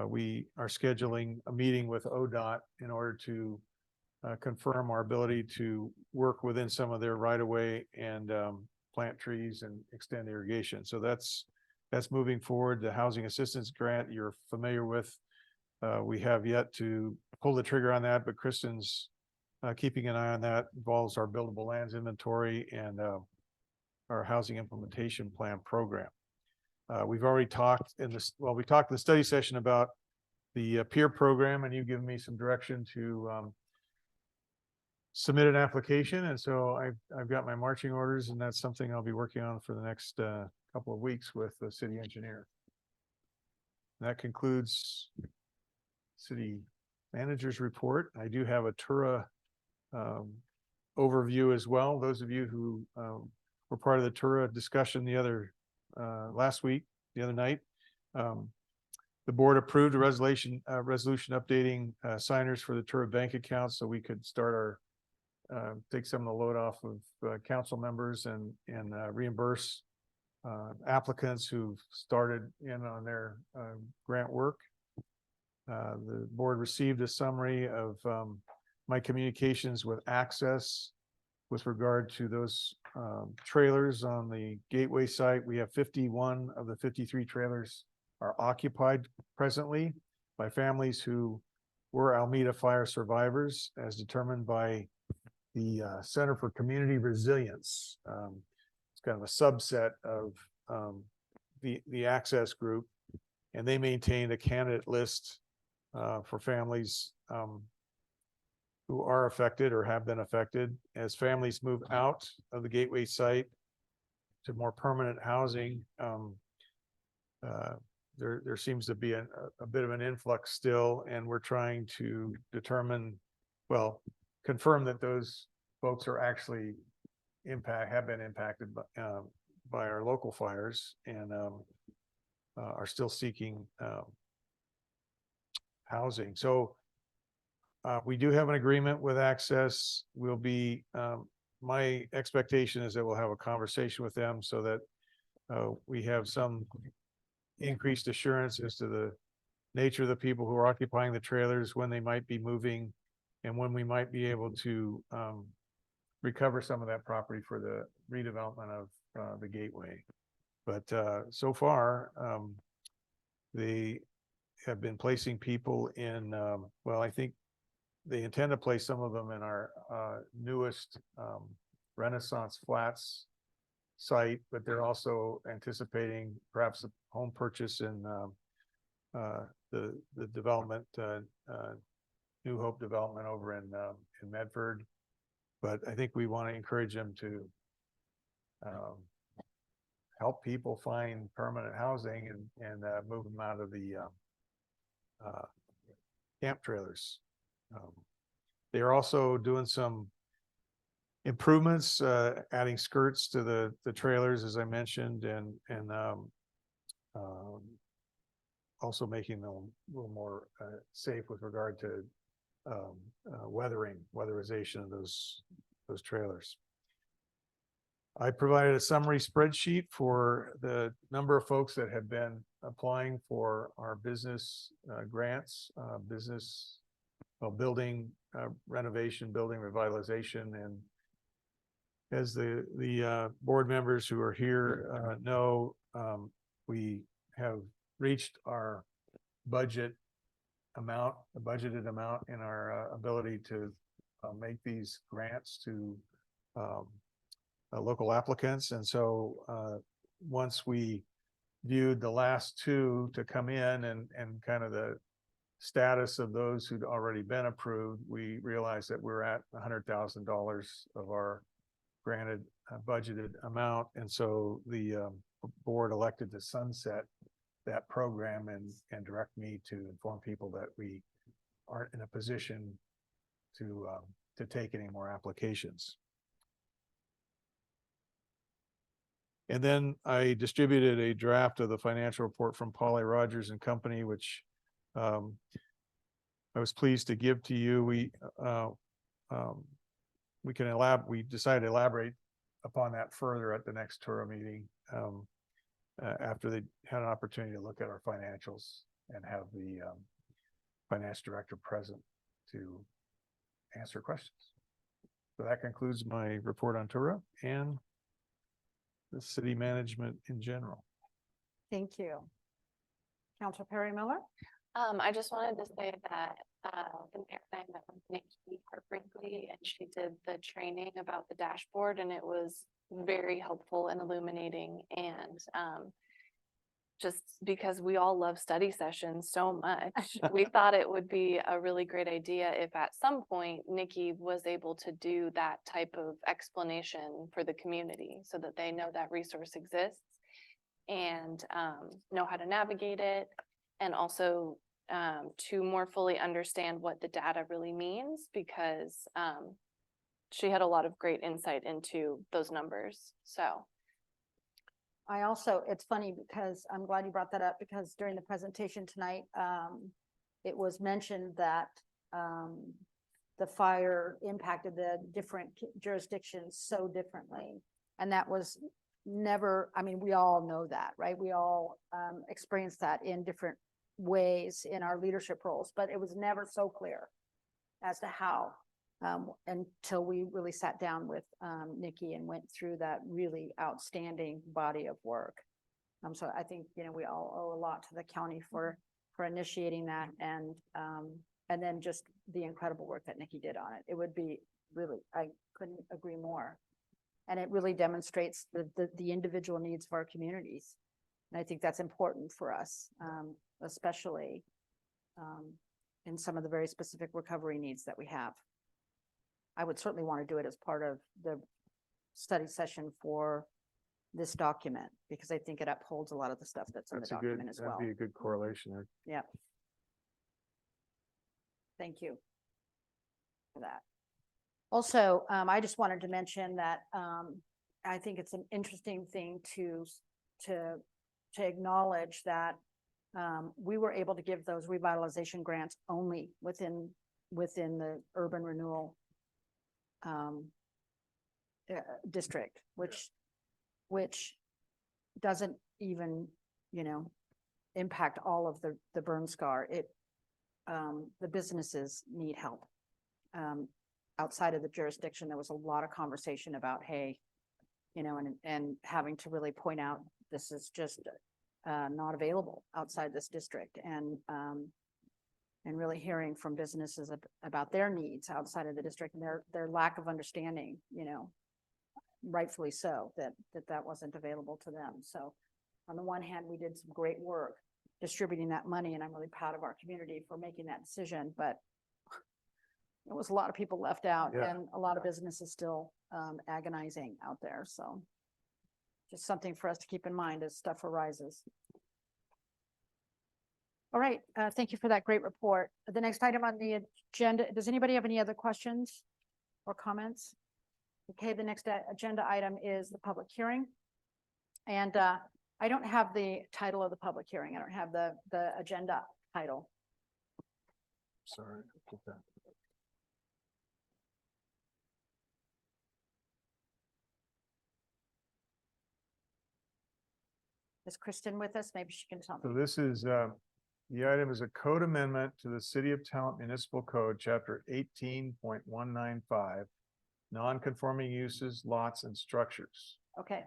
we are scheduling a meeting with ODOT in order to confirm our ability to work within some of their right-of-way and plant trees and extend irrigation. So that's moving forward. The housing assistance grant you're familiar with. We have yet to pull the trigger on that, but Kristen's keeping an eye on that. Involves our buildable lands inventory and our housing implementation plan program. We've already talked we talked in the study session about the peer program, and you've given me some direction to submit an application. And so I've got my marching orders, and that's something I'll be working on for the next couple of weeks with the city engineer. That concludes city manager's report. I do have a Tura overview as well. Those of you who were part of the Tura discussion the other night, the board approved a resolution updating signers for the Tura bank account, so we could start take some of the load off of council members and reimburse applicants who've started in on their grant work. The board received a summary of my communications with Access with regard to those trailers on the Gateway site. We have 51 of the 53 trailers are occupied presently by families who were Almeda fire survivors, as determined by the Center for Community Resilience. It's kind of a subset of the Access group. And they maintained a candidate list for families who are affected or have been affected. As families move out of the Gateway site to more permanent housing, there seems to be a bit of an influx still, and we're trying to confirm that those folks are actually have been impacted by our local fires and are still seeking housing. So we do have an agreement with Access. We'll be, my expectation is that we'll have a conversation with them so that we have some increased assurance as to the nature of the people who are occupying the trailers, when they might be moving, and when we might be able to recover some of that property for the redevelopment of the Gateway. But so far, they have been placing people in, I think they intend to place some of them in our newest Renaissance Flats site, but they're also anticipating perhaps a home purchase in the development, New Hope development over in Medford. But I think we want to encourage them to help people find permanent housing and move them out of the camp trailers. They're also doing some improvements, adding skirts to the trailers, as I mentioned, and also making them a little more safe with regard to weatherization of those trailers. I provided a summary spreadsheet for the number of folks that have been applying for our business grants, building renovation, building revitalization. And as the board members who are here know, we have reached our budgeted amount in our ability to make these grants to local applicants. And so once we viewed the last two to come in and kind of the status of those who'd already been approved, we realized that we're at $100,000 of our granted budgeted amount. And so the board elected to sunset that program and direct me to inform people that we aren't in a position to take any more applications. And then I distributed a draft of the financial report from Polly Rogers and Company, which I was pleased to give to you. We decided to elaborate upon that further at the next Tura meeting after they had an opportunity to look at our financials and have the finance director present to answer questions. So that concludes my report on Tura and the city management in general. Thank you. Councilor Perry Miller? I just wanted to say that the mayor and I met with Nikki Brinkley, and she did the training about the dashboard, and it was very helpful and illuminating. And just because we all love study sessions so much, we thought it would be a really great idea if at some point Nikki was able to do that type of explanation for the community so that they know that resource exists and know how to navigate it, and also to more fully understand what the data really means, because she had a lot of great insight into those numbers. So I also, it's funny because I'm glad you brought that up, because during the presentation tonight, it was mentioned that the fire impacted the different jurisdictions so differently. And that was never, I mean, we all know that, right? We all experienced that in different ways in our leadership roles, but it was never so clear as to how until we really sat down with Nikki and went through that really outstanding body of work. So I think, you know, we all owe a lot to the county for initiating that, and then just the incredible work that Nikki did on it. It would be really, I couldn't agree more. And it really demonstrates the individual needs of our communities. And I think that's important for us, especially in some of the very specific recovery needs that we have. I would certainly want to do it as part of the study session for this document, because I think it upholds a lot of the stuff that's in the That's a good, document as that'd well. be a good correlation there. Yeah. Thank you for that. Also, I just wanted to mention that I think it's an interesting thing to acknowledge that we were able to give those revitalization grants only within the urban renewal district, which doesn't even, impact all of the burn scar. The businesses need help. Outside of the jurisdiction, there was a lot of conversation about, hey, and having to really point out, this is just not available outside this district, and really hearing from businesses about their needs outside of the district and their lack of understanding, rightfully so, that wasn't available to them. So on the one hand, we did some great work distributing that money, and I'm really proud of our community for making that decision, but there was a lot of people left out, Yeah. and a lot of businesses still agonizing out there. So just something for us to keep in mind as stuff arises. All right, thank you for that great report. The next item on the agenda, does anybody have any other questions or comments? Okay, the next agenda item is the public hearing. And I don't have the title of the public hearing. I don't have the agenda title. Sorry. Get that. Is Kristen with us? Maybe she can tell So me. this is, the item is a code amendment to the City of Talent Municipal Code, Chapter 18.195, non-conforming uses, lots, and structures. Okay.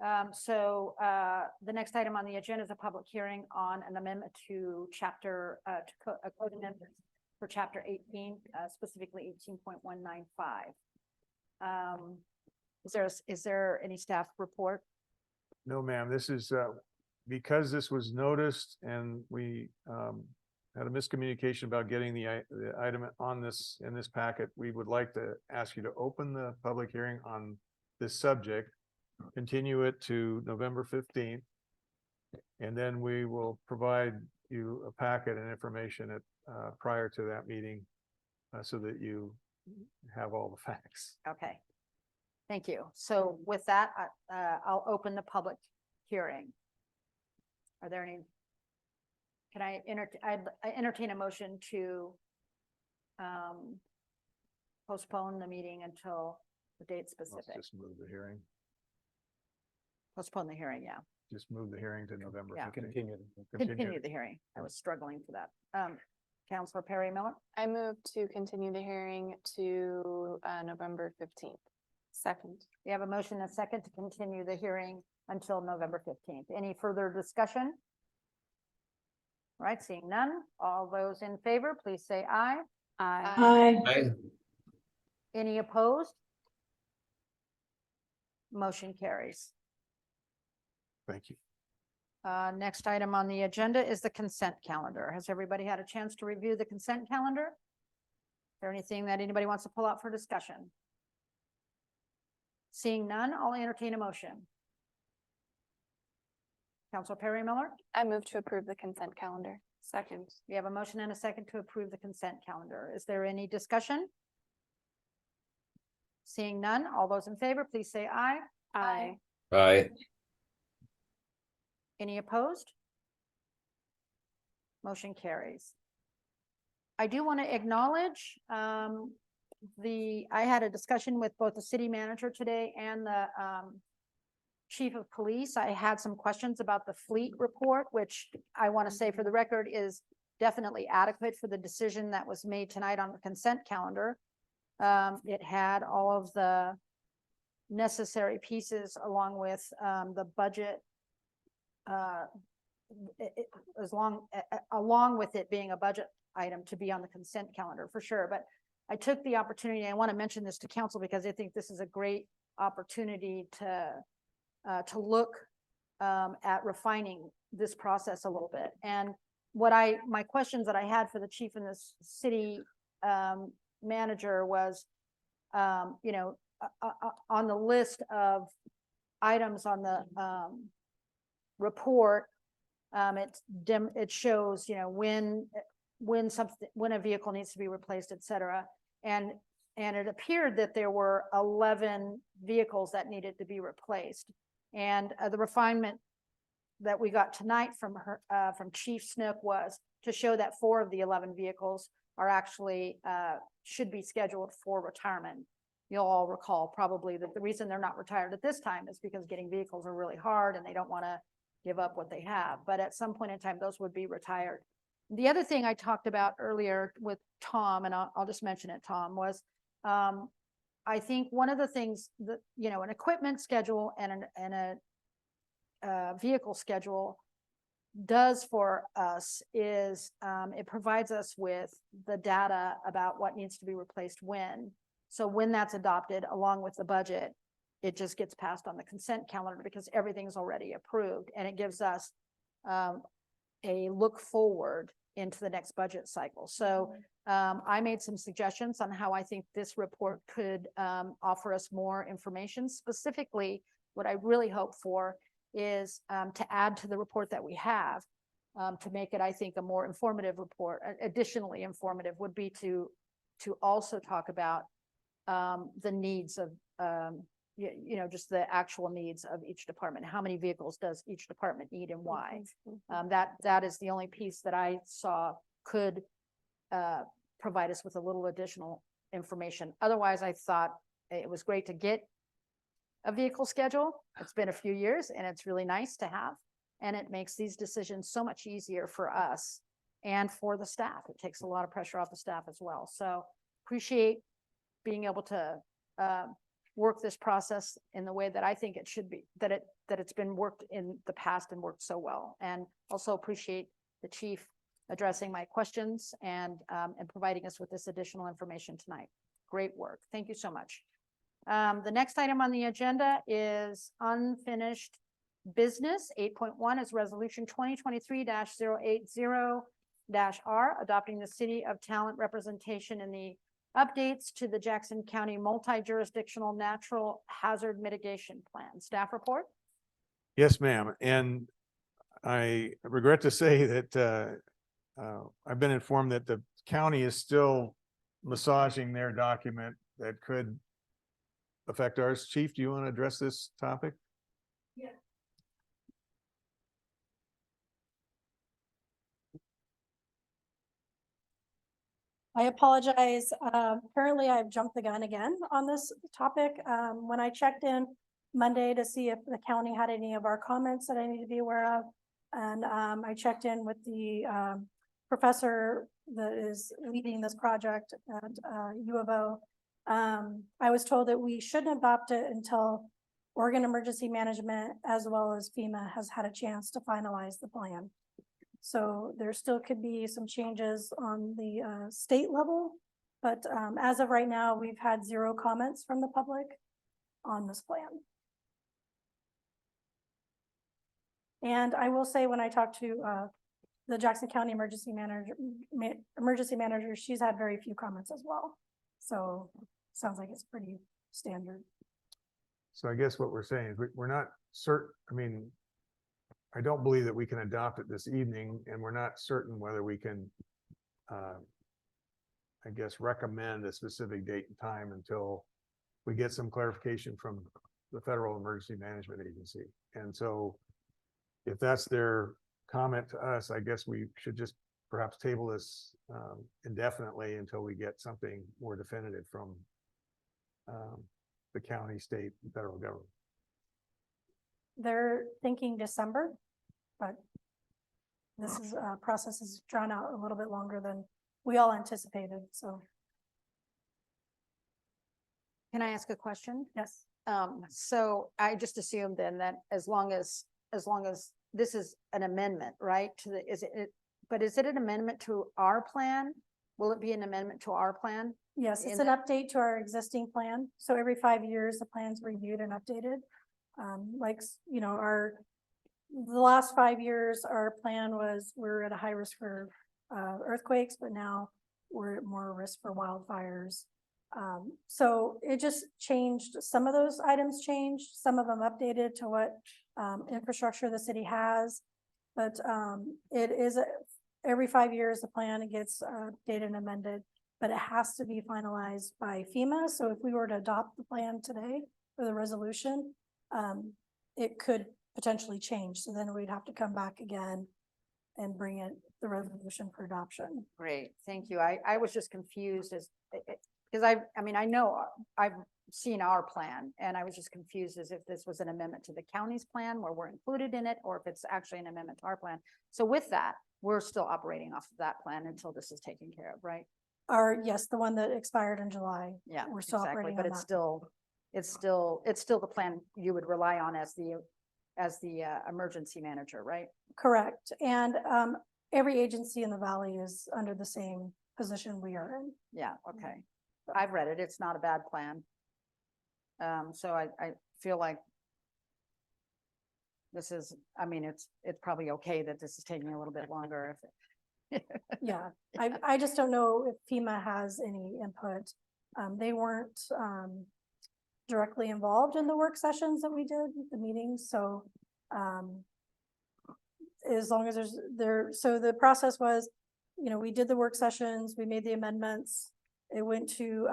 The next item on the agenda is a public hearing on an amendment to chapter, a code amendment for chapter 18, specifically 18.195. Is there any staff report? No, ma'am, this is, because this was noticed and we had a miscommunication about getting the item on this, in this packet, we would like to ask you to open the public hearing on this subject, continue it to November 15th, and then we will provide you a packet and information at, prior to that meeting, so that you have all the facts. Okay. Thank you. So with that, I'll open the public hearing. Are there any? Can I entertain a motion to postpone the meeting until the date Let's specific? just move the hearing. Postpone the hearing, yeah. Just move the hearing to November Yeah. 15th. Continue the hearing. I was struggling for that. Counselor Perry Miller, I move to continue the hearing to November 15th. Second. we have a motion and a second to continue the hearing until November 15th. Any further discussion? All right, seeing none. All those in favor, please say aye. Aye. Hi. Any opposed? Motion carries. Thank you. Next item on the agenda is the consent calendar. Has everybody had a chance to review the consent calendar? Is there anything that anybody wants to pull out for discussion? Seeing none, I'll entertain a motion. Counselor Perry Miller, I move to approve the consent calendar. Second. we have a motion and a second to approve the consent calendar. Is there any discussion? Seeing none, all those in favor, please say aye. Aye. Aye. Any opposed? Motion carries. I do want to acknowledge I had a discussion with both the city manager today and the chief of police. I had some questions about the fleet report, which I want to say for the record is definitely adequate for the decision that was made tonight on the consent calendar. It had all of the necessary pieces along with the budget along with it being a budget item to be on the consent calendar for sure. But I took the opportunity, I want to mention this to council because I think this is a great opportunity to look at refining this process a little bit. And my questions that I had for the chief and the city manager was, you know, on the list of items on the report, it shows, you know, when a vehicle needs to be replaced, et cetera. And it appeared that there were 11 vehicles that needed to be replaced. And the refinement that we got tonight from Chief Snook was to show that 4 of the 11 vehicles are actually should be scheduled for retirement. You'll all recall probably that the reason they're not retired at this time is because getting vehicles are really hard and they don't want to give up what they have. But at some point in time, those would be retired. The other thing I talked about earlier with Tom, and I'll just mention it, Tom, was I think one of the things that, you know, an equipment schedule and a vehicle schedule does for us is it provides us with the data about what needs to be replaced when. So when that's adopted along with the budget, it just gets passed on the consent calendar because everything's already approved, and it gives us a look forward into the next budget cycle. So I made some suggestions on how I think this report could offer us more information. Specifically, what I really hope for is to add to the report that we have to make it, I think, a more informative report. Additionally informative would be to also talk about the needs of, you know, just the actual needs of each department. How many vehicles does each department need and why? That is the only piece that I saw could provide us with a little additional information. Otherwise, I thought it was great to get a vehicle schedule. It's been a few years and it's really nice to have. And it makes these decisions so much easier for us and for the staff. It takes a lot of pressure off the staff as well. So appreciate being able to work this process in the way that I think it should be, that it's been worked in the past and worked so well. And also appreciate the chief addressing my questions and providing us with this additional information tonight. Great work. Thank you so much. The next item on the agenda is unfinished business. 8.1 is resolution 2023-080-R, adopting the City of Talent representation in the updates to the Jackson County multi-jurisdictional natural hazard mitigation plan. Staff report? Yes, ma'am. And I regret to say that I've been informed that the county is still massaging their document that could affect ours. Chief, do you want to address this topic? Yeah. I apologize. Apparently I've jumped the gun again on this topic. When I checked in Monday to see if the county had any of our comments that I need to be aware of, and I checked in with the professor that is leading this project at U of O. I was told that we shouldn't adopt it until Oregon Emergency Management as well as FEMA has had a chance to finalize the plan. So there still could be some changes on the state level, but as of right now, we've had 0 comments from the public on this plan. And I will say, when I talked to the Jackson County emergency manager, she's had very few comments as well. So sounds like it's pretty standard. So I guess what we're saying is we're not certain. I mean, I don't believe that we can adopt it this evening, and we're not certain whether we can, I guess, recommend a specific date and time until we get some clarification from the Federal Emergency Management Agency. And so if that's their comment to us, I guess we should just perhaps table this indefinitely until we get something more definitive from the county, state, and federal government. They're thinking December, but this is process is drawn out a little bit longer than we all anticipated. So, can I ask a question? yes. So I just assumed then that as long as this is an amendment, right? To the is it an amendment to our plan? Will it be an amendment to our plan? Yes, it's an update to our existing plan. So every 5 years, the plan's reviewed and updated. Like, you know, our the last 5 years, our plan was, we're at a high risk for earthquakes, but now we're at more risk for wildfires. So it just changed, some of those items changed, some of them updated to what infrastructure the city has. But it is, every 5 years, the plan gets updated and amended, but it has to be finalized by FEMA. So if we were to adopt the plan today for the resolution, it could potentially change. So then we'd have to come back again and bring it, the resolution for adoption. Great, thank you. I was just confused as, because I mean, I know I've seen our plan, and I was just confused as if this was an amendment to the county's plan where we're included in it, or if it's actually an amendment to our plan. So with that, we're still operating off of that plan until this is taken care of, right? Yes, the one that expired in July. Yeah, We're still exactly, operating but on it's that. still the plan you would rely on as the emergency manager, right? Correct. And every agency in the valley is under the same position we are in. Yeah, okay. I've read it. It's not a bad plan. So I feel like this is, I mean, it's probably okay that this is taking a little bit longer. Yeah, I just don't know if FEMA has any input. They weren't directly involved in the work sessions that we did, the meetings, so as long as so the process was, we did the work sessions, we made the amendments. It went to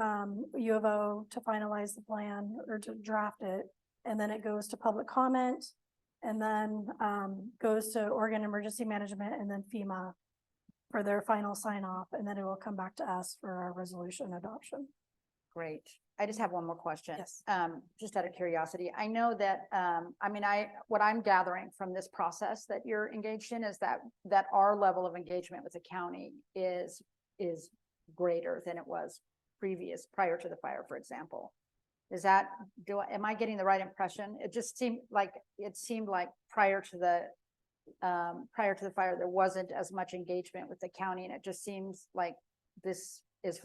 U of O to finalize the plan or to draft it, and then it goes to public comment, and then goes to Oregon Emergency Management and then FEMA for their final sign off, and then it will come back to us for our resolution adoption. Great. I just have one more question. Yes. Just out of curiosity, I know that, what I'm gathering from this process that you're engaged in is that our level of engagement with the county is greater than it was prior to the fire, for example. Am I getting the right impression? It just seemed like prior to the fire, there wasn't as much engagement with the county, and it just seems like this is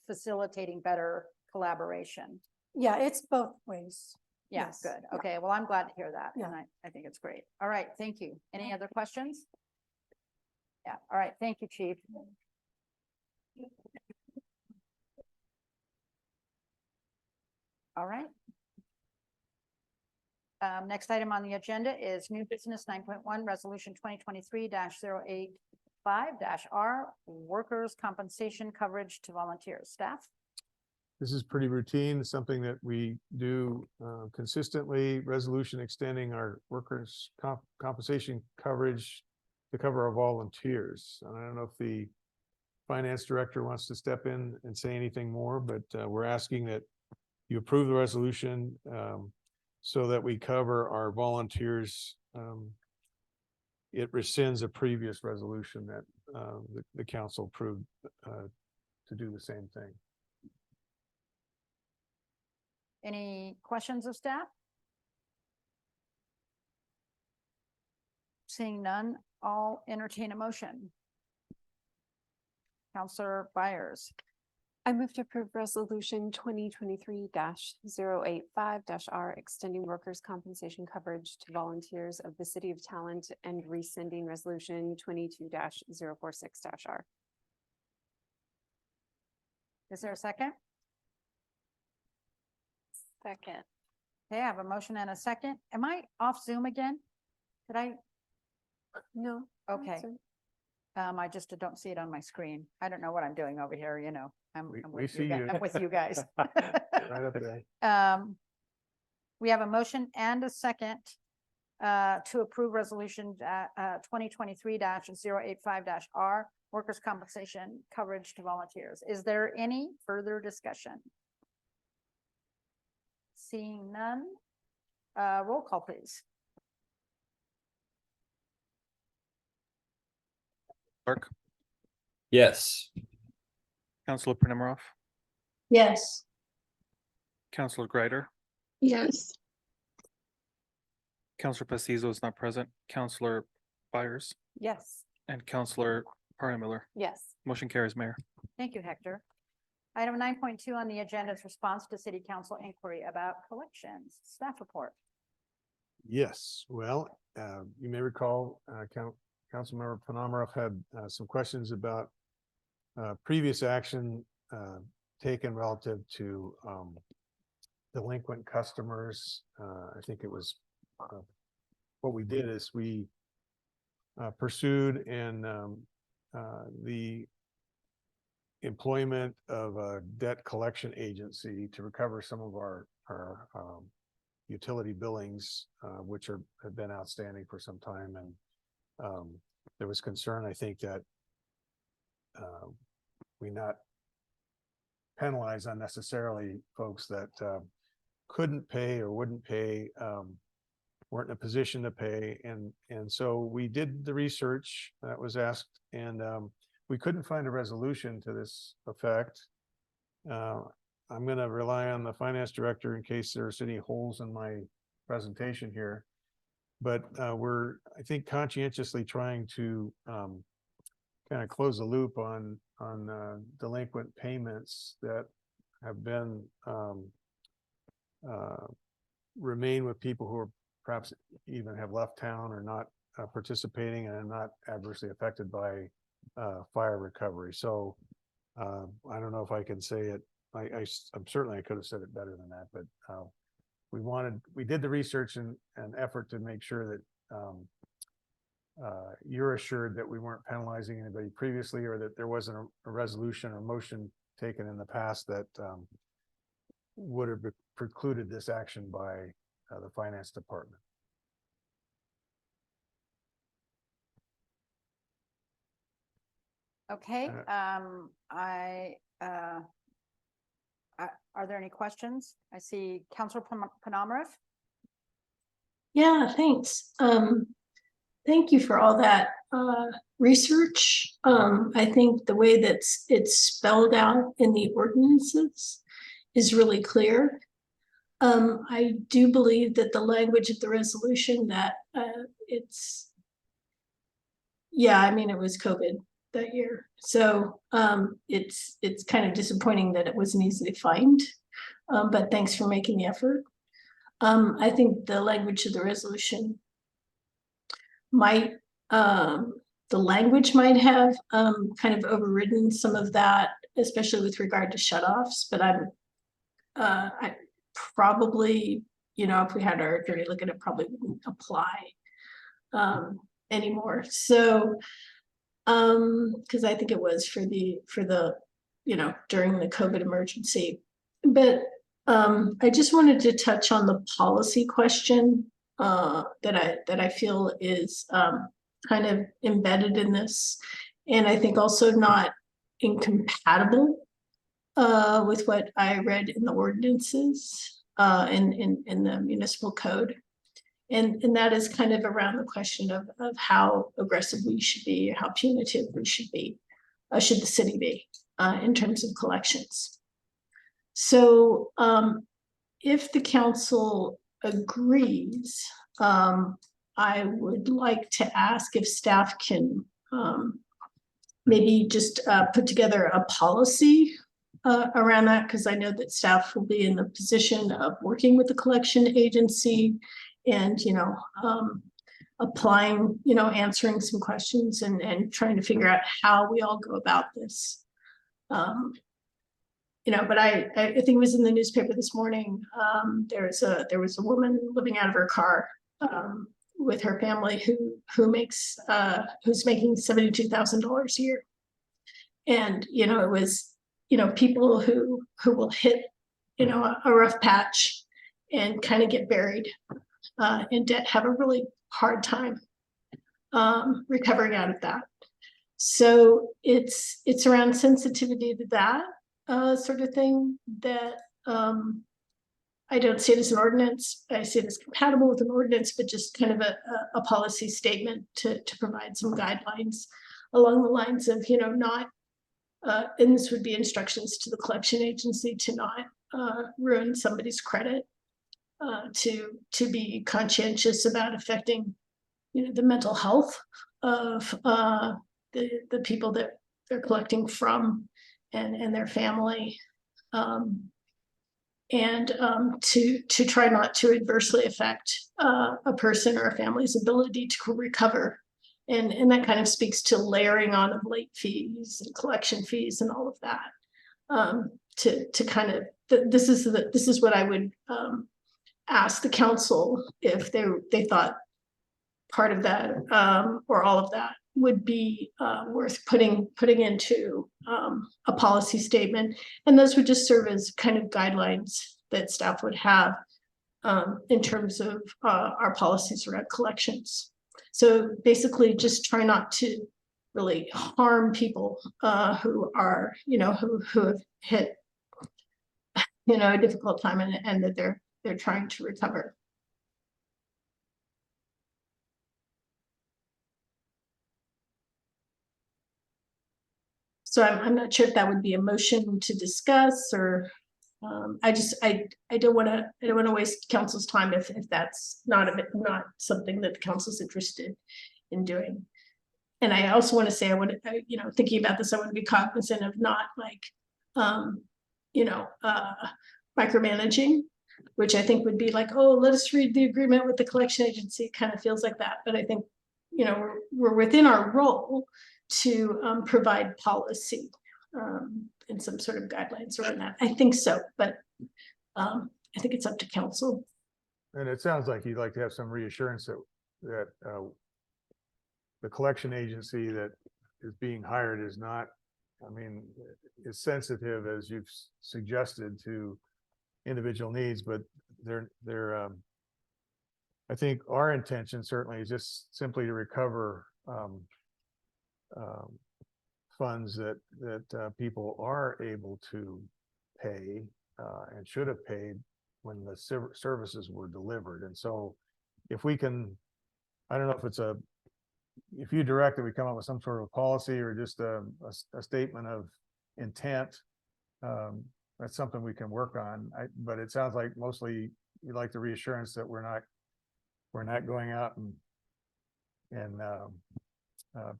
facilitating better collaboration. Yeah, it's both ways. Yeah, Yes. good. Yeah. Okay, well, I'm glad to hear that. Yeah. And I think it's great. All right, thank you. Any other questions? Yeah, all right, thank you, Chief. All right. Next item on the agenda is new business 9.1, resolution 2023-085-R, workers' compensation coverage to volunteers. Staff? This is pretty routine, something that we do consistently, resolution extending our workers' compensation coverage to cover our volunteers. And I don't know if the finance director wants to step in and say anything more, but we're asking that you approve the resolution so that we cover our volunteers. It rescinds a previous resolution that the council approved to do the same thing. Any questions of staff? Seeing none, I'll entertain a motion. Counselor Byers. I move to approve resolution 2023-085-R, extending workers' compensation coverage to volunteers of the city of Talent and rescinding resolution 22-046-R. Is there a second? Second. Okay, I have a motion and a second. Am I off Zoom again? Did I? No. Okay. I just don't see it on my screen. I don't know what I'm doing over here, I'm We with see you. you. I'm with you guys. Right up there. We have a motion and a second to approve resolution 2023-085-R, workers' compensation coverage to volunteers. Is there any further discussion? Seeing none, roll call, please. Clark, Yes. Counselor Panemarov, Yes. Counselor Greider, Yes. Counselor Pacizzo is not present, Counselor Byers, Yes. and Counselor Miller. Yes. Motion carries, Mayor. Thank you, Hector. Item 9.2 on the agenda is response to city council inquiry about collections. Staff report. Yes, well, You may recall, Councilmember Panamarev had some questions about previous action taken relative to delinquent customers. I think it was what we did is we pursued and the employment of a debt collection agency to recover some of our utility billings, which have been outstanding for some time. And there was concern, I think, that we not penalize unnecessarily folks that couldn't pay or wouldn't pay, weren't in a position to pay. And so we did the research that was asked, and we couldn't find a resolution to this effect. I'm going to rely on the finance director in case there's any holes in my presentation here. But we're, I think, conscientiously trying to kind of close the loop on delinquent payments that have been remain with people who are perhaps even have left town or not participating and are not adversely affected by fire recovery. So I don't know if I can say it. I'm certainly I could have said it better than that, but we did the research and effort to make sure that you're assured that we weren't penalizing anybody previously, or that there wasn't a resolution or motion taken in the past that would have precluded this action by the finance department. Okay, are there any questions? I see Councilor Panamarev. Yeah, thanks. Thank you for all that research. I think the way that it's spelled out in the ordinances is really clear. I do believe that the language of the resolution that I mean, it was COVID that year. So it's kind of disappointing that it wasn't easy to find, but thanks for making the effort. I think the language of the resolution might, the language might have kind of overridden some of that, especially with regard to shutoffs, but I probably, you know, if we had our attorney look at it, probably wouldn't apply anymore. So because I think it was for the you know, during the COVID emergency. But I just wanted to touch on the policy question that I feel is kind of embedded in this, and I think also not incompatible with what I read in the ordinances in the municipal code. And that is kind of around the question of how aggressive we should be, how punitive we should be, should the city be in terms of collections. So if the council agrees, I would like to ask if staff can maybe just put together a policy around that, because I know that staff will be in the position of working with the collection agency and, you know, applying, you know, answering some questions and trying to figure out how we all go about this. You know, but I think it was in the newspaper this morning. There was a woman living out of her car with her family who's making $72,000 a year. And, you know, it was, you know, people who will hit, you know, a rough patch and kind of get buried in debt, have a really hard time recovering out of that. So it's around sensitivity to that sort of thing that I don't see it as an ordinance. I see it as compatible with an ordinance, but just kind of a policy statement to provide some guidelines along the lines of, you know, not, and this would be instructions to the collection agency to not ruin somebody's credit, to be conscientious about affecting, you know, the mental health of the people that they're collecting from and their family. and to try not to adversely affect a person or a family's ability to recover. And that kind of speaks to layering on of late fees and collection fees and all of that. To kind of, this is what I would ask the council if they thought part of that or all of that would be worth putting into a policy statement. And those would just serve as kind of guidelines that staff would have in terms of our policies around collections. So basically just try not to really harm people who are, who have hit, a difficult time and that they're trying to recover. So I'm not sure if that would be a motion to discuss or I don't want to waste council's time if that's not something that the council's interested in doing. And I also want to say thinking about this, I want to be cognizant of not micromanaging, which I think would be like, oh, let us read the agreement with the collection agency. It kind of feels like that, but I think we're within our role to provide policy and some sort of guidelines around that. I think so, but I think it's up to council. And it sounds like you'd like to have some reassurance that the collection agency that is being hired is not, is sensitive, as you've suggested, to individual needs, but they're I think our intention certainly is just simply to recover funds that people are able to pay and should have paid when the services were delivered. And so if we can, I don't know if you direct that we come up with some sort of policy or just a statement of intent, that's something we can work on. But it sounds like mostly you like the reassurance that we're not going out and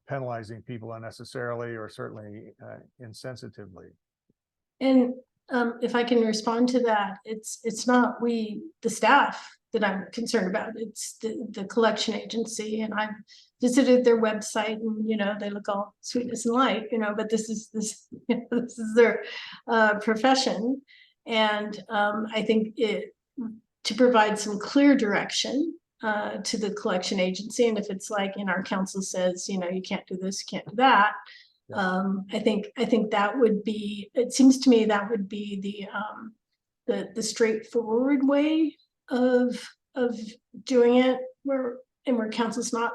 penalizing people unnecessarily or certainly insensitively. And if I can respond to that, it's not the staff that I'm concerned about. It's the collection agency, and I've visited their website, and they look all sweetness and light, but this is their profession, and I think to provide some clear direction to the collection agency, and if it's like our council says, you can't do this, you can't do that. I think that would be. It seems to me that would be the straightforward way of doing it, where council's not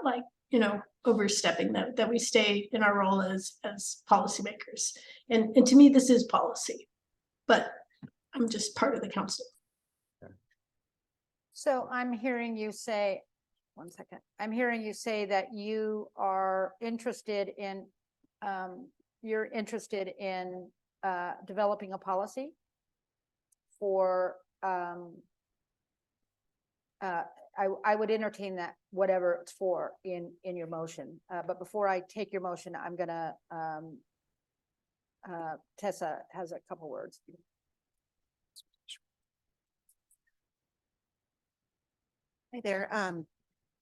overstepping, that we stay in our role as policymakers. And to me, this is policy, but I'm just part of the council. So I'm hearing you say, one second, I'm hearing you say that you are interested in, developing a policy for, I would entertain that, whatever it's for in your motion. But before I take your motion, I'm gonna, Tessa has a couple words. Hi there. I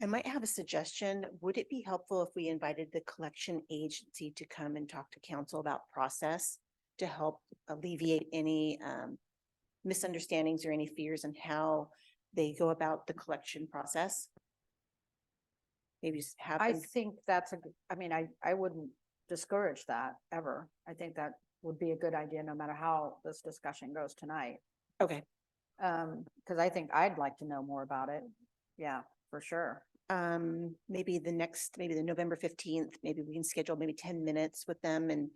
might have a suggestion. Would it be helpful if we invited the collection agency to come and talk to council about process to help alleviate any misunderstandings or any fears and how they go about the collection process? Maybe just have. I think that's I wouldn't discourage that ever. I think that would be a good idea, no matter how this discussion goes tonight. Okay. Because I think I'd like to know more about it. Yeah, for sure. Maybe the November 15th, maybe we can schedule maybe 10 minutes with them and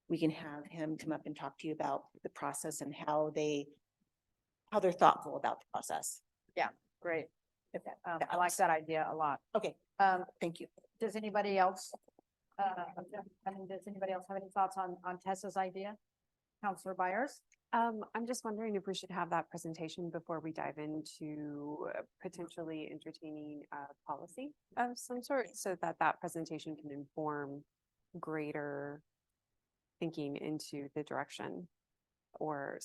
we can have him come up and talk to you about the process and how they're thoughtful about the process. Yeah, great. I like that idea a lot. Okay. Thank you. Does anybody else does anybody else have any thoughts on Tessa's idea? Counselor Byers? I'm just wondering if we should have that presentation before we dive into potentially entertaining a policy of some sort, so that presentation can inform greater thinking into the direction or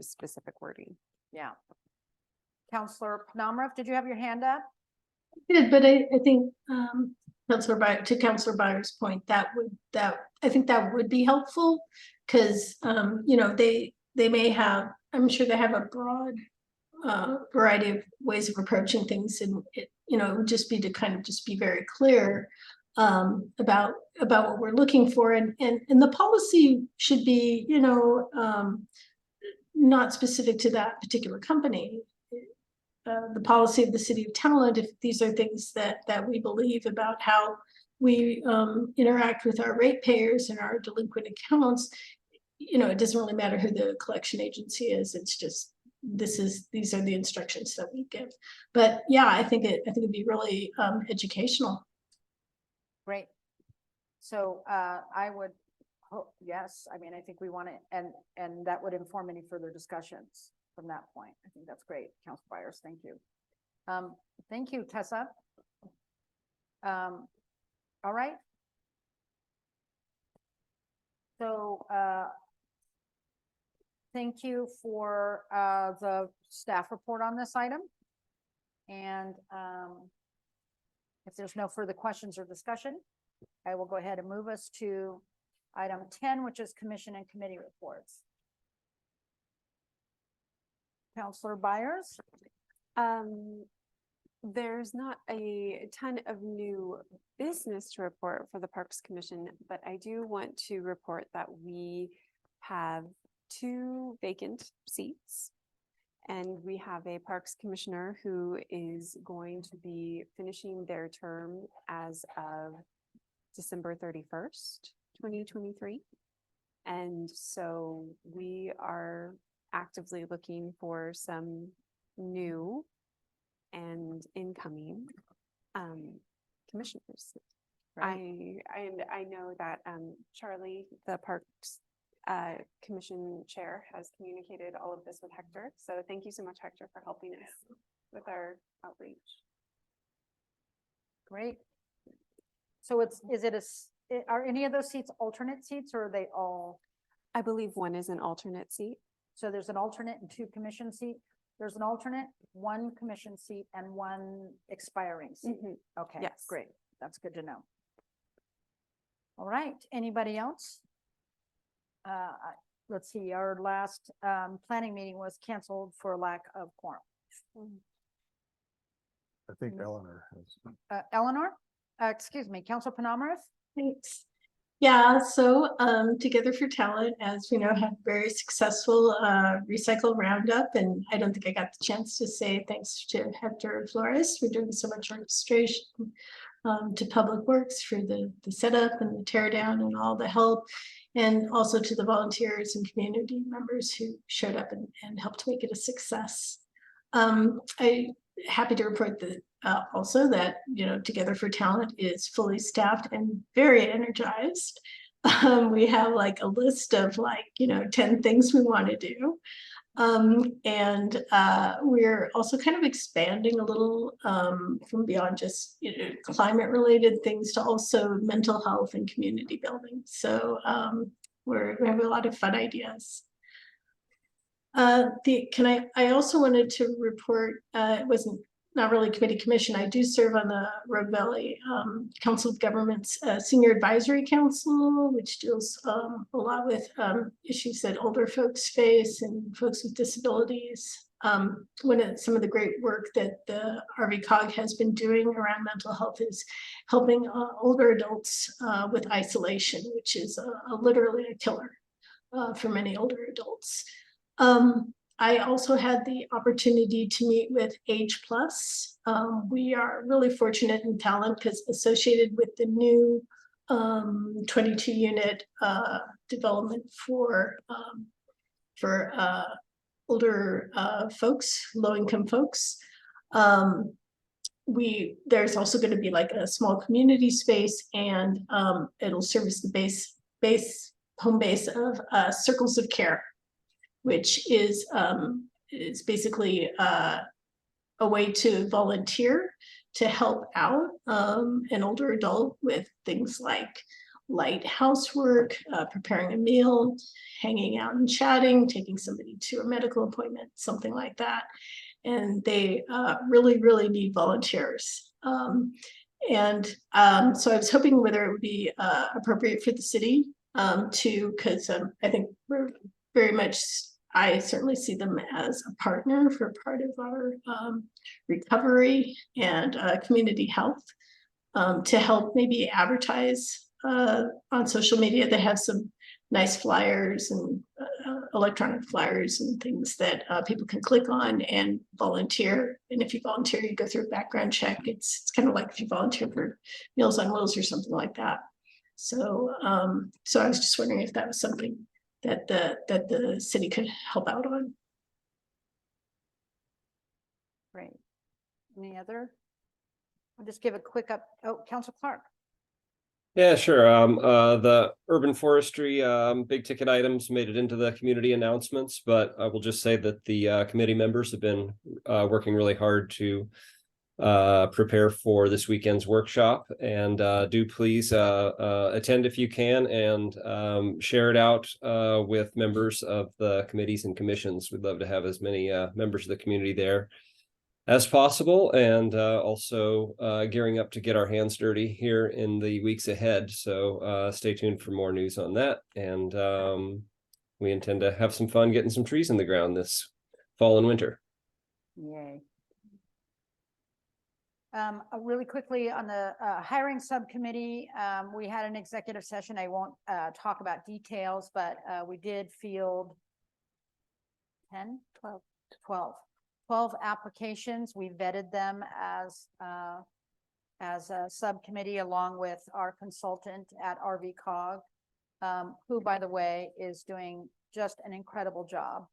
specific wording. Yeah. Counselor Penamroff, did you have your hand up? Did, but I think, to Counselor Byers' point, I think that would be helpful. Cause, they may have, I'm sure they have a broad variety of ways of approaching things, and it would just be to kind of just be very clear about what we're looking for, and the policy should be, not specific to that particular company. The policy of the City of Talent, if these are things that we believe about how we interact with our ratepayers and our delinquent accounts, it doesn't really matter who the collection agency is. It's just these are the instructions that we give. But yeah, I think it'd be really educational. Great. So I would hope, yes, I mean, I think we want to, and that would inform any further discussions from that point. I think that's great, Councilor Byers. Thank you. Thank you, Tessa. All right. So thank you for the staff report on this item. And if there's no further questions or discussion, I will go ahead and move us to item 10, which is commission and committee reports. Counselor Byers? There's not a ton of new business to report for the Parks Commission, but I do want to report that we have 2 vacant seats. And we have a Parks Commissioner who is going to be finishing their term as of December 31st, 2023. And so we are actively looking for some new and incoming commissioners. Right. I know that Charlie, the Parks Commission Chair, has communicated all of this with Hector. So thank you so much, Hector, for helping us with our outreach. Great. So are any of those seats alternate seats, or are they all? I believe one is an alternate seat. So there's an alternate and 2 commission seats. There's an alternate, 1 commission seat, and 1 expiring seat. Okay, Yes. Great. That's good to know. All right. Anybody else? Let's see. Our last planning meeting was canceled for lack of quorum. I think Eleanor has. Eleanor? Excuse me, Councilor Penamroff? Thanks. Yeah, so Together for Talent, as we know, had very successful recycle roundup, and I don't think I got the chance to say thanks to Hector Flores for doing so much registration, to Public Works for the setup and the tear down and all the help, and also to the volunteers and community members who showed up and helped make it a success. I'm happy to report that also that, Together for Talent is fully staffed and very energized. We have like a list of 10 things we want to do. And we're also kind of expanding a little from beyond just climate related things to also mental health and community building. So we have a lot of fun ideas. I also wanted to report, it wasn't not really committee commission. I do serve on the Rogue Valley Council of Governments Senior Advisory Council, which deals a lot with issues that older folks face and folks with disabilities. Some of the great work that the RVCOG has been doing around mental health is helping older adults with isolation, which is literally a killer for many older adults. I also had the opportunity to meet with Age Plus. We are really fortunate in Talent because associated with the new 22 unit development for older folks, low income folks. There's also going to be like a small community space, and it'll service the home base of Circles of Care, which is basically a way to volunteer to help out an older adult with things like light housework, preparing a meal, hanging out and chatting, taking somebody to a medical appointment, something like that. And they really, really need volunteers. So I was hoping whether it would be appropriate for the city to, because I think we're very much, I certainly see them as a partner for part of our recovery and community health, to help maybe advertise on social media. They have some nice flyers and electronic flyers and things that people can click on and volunteer. And if you volunteer, you go through a background check. It's kind of like if you volunteer for Meals on Wheels or something like that. So so I was just wondering if that was something that the city could help out on. Great. Any other? I'll just give a quick Council Clark. Yeah, sure. The urban forestry, big ticket items made it into the community announcements, but I will just say that the committee members have been working really hard to prepare for this weekend's workshop, and do please attend if you can, and share it out with members of the committees and commissions. We'd love to have as many members of the community there as possible, and also gearing up to get our hands dirty here in the weeks ahead. So stay tuned for more news on that. And we intend to have some fun getting some trees in the ground this fall and winter. Yay. Really quickly on the hiring subcommittee, we had an executive session. I won't talk about details, but we did field 12 applications. We vetted them as a subcommittee along with our consultant at RVCOG, who, by the way, is doing just an incredible job,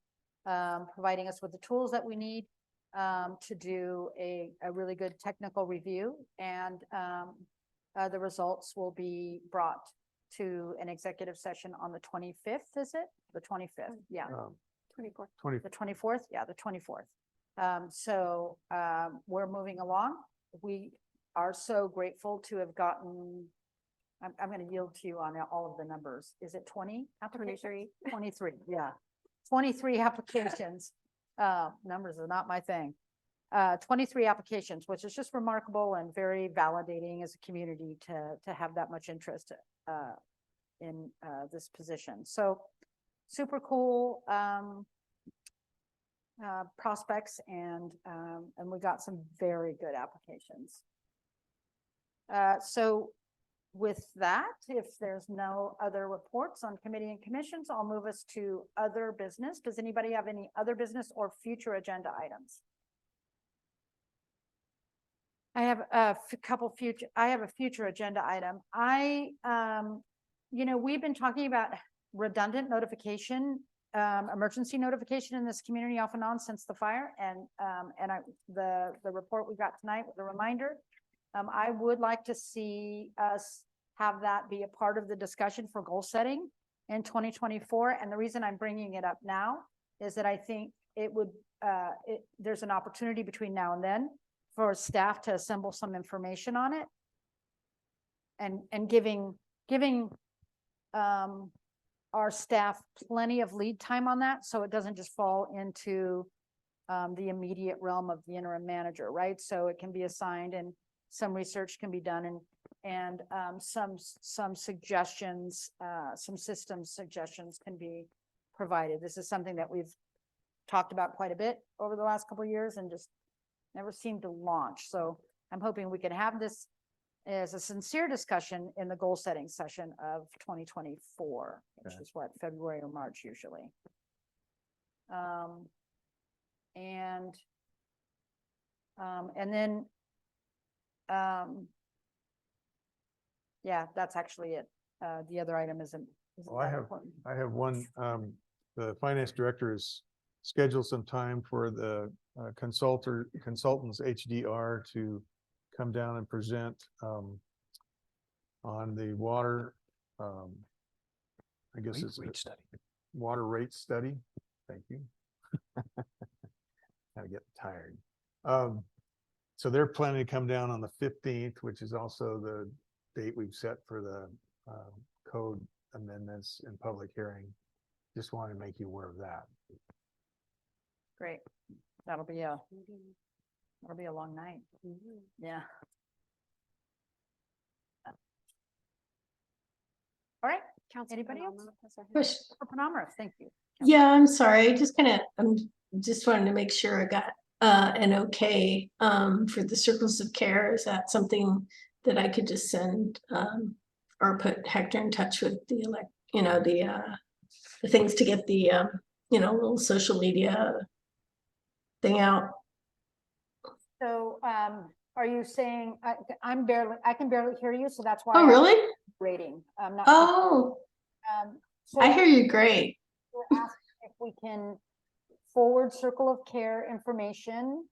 providing us with the tools that we need to do a really good technical review. And the results will be brought to an executive session on the 25th, is it? The 25th, yeah. 24th. The 24th, yeah, the 24th. So we're moving along. We are so grateful to have gotten, I'm going to yield to you on all of the numbers. Is it 20 applications? 23, yeah. 23 applications. Numbers are not my thing. 23 applications, which is just remarkable and very validating as a community to have that much interest in this position. So super cool. Prospects, and we got some very good applications. So with that, if there's no other reports on committee and commissions, I'll move us to other business. Does anybody have any other business or future agenda items? I have a future agenda item. We've been talking about redundant notification, emergency notification in this community off and on since the fire, and the report we got tonight with a reminder. I would like to see us have that be a part of the discussion for goal setting in 2024. And the reason I'm bringing it up now is that I think it would, there's an opportunity between now and then for staff to assemble some information on it, and giving our staff plenty of lead time on that, so it doesn't just fall into the immediate realm of the interim manager, right? So it can be assigned, and some research can be done, and some suggestions, some systems suggestions can be provided. This is something that we've talked about quite a bit over the last couple of years and just never seemed to launch. So I'm hoping we can have this as a sincere discussion in the goal setting session of 2024, which is what, February or March usually. And then yeah, that's actually it. The other item isn't Well, that important. I have one, the finance director has scheduled some time for the consultants HDR to come down and present on the water, I guess it's Rate study. Water rate study. Thank you. I get tired. So they're planning to come down on the 15th, which is also the date we've set for the code amendments in public hearing. Just wanted to make you aware of that. Great. That'll be a long night. Yeah. All right, anybody else? Question. Penamara, thank you. Yeah, I'm sorry, I'm just wanting to make sure I got an okay for the circles of care. Is that something that I could just send or put Hector in touch with the the things to get the little social media thing out? So, are you saying, I can barely hear you, so that's why. Oh, really? Rating, I'm not. Oh, So I hear you great. we're asking if we can forward Circle of Care information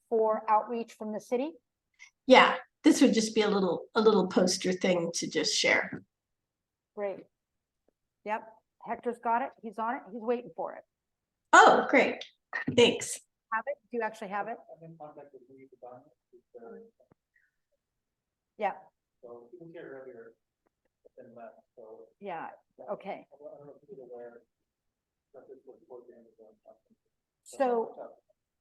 for outreach from the city. Yeah, this would just be a little poster thing to just share. Great. Yep, Hector's got it. He's on it. He's waiting for it. Oh, great. Thanks. Have it? Do you actually have it? Yeah. Yeah, okay. So.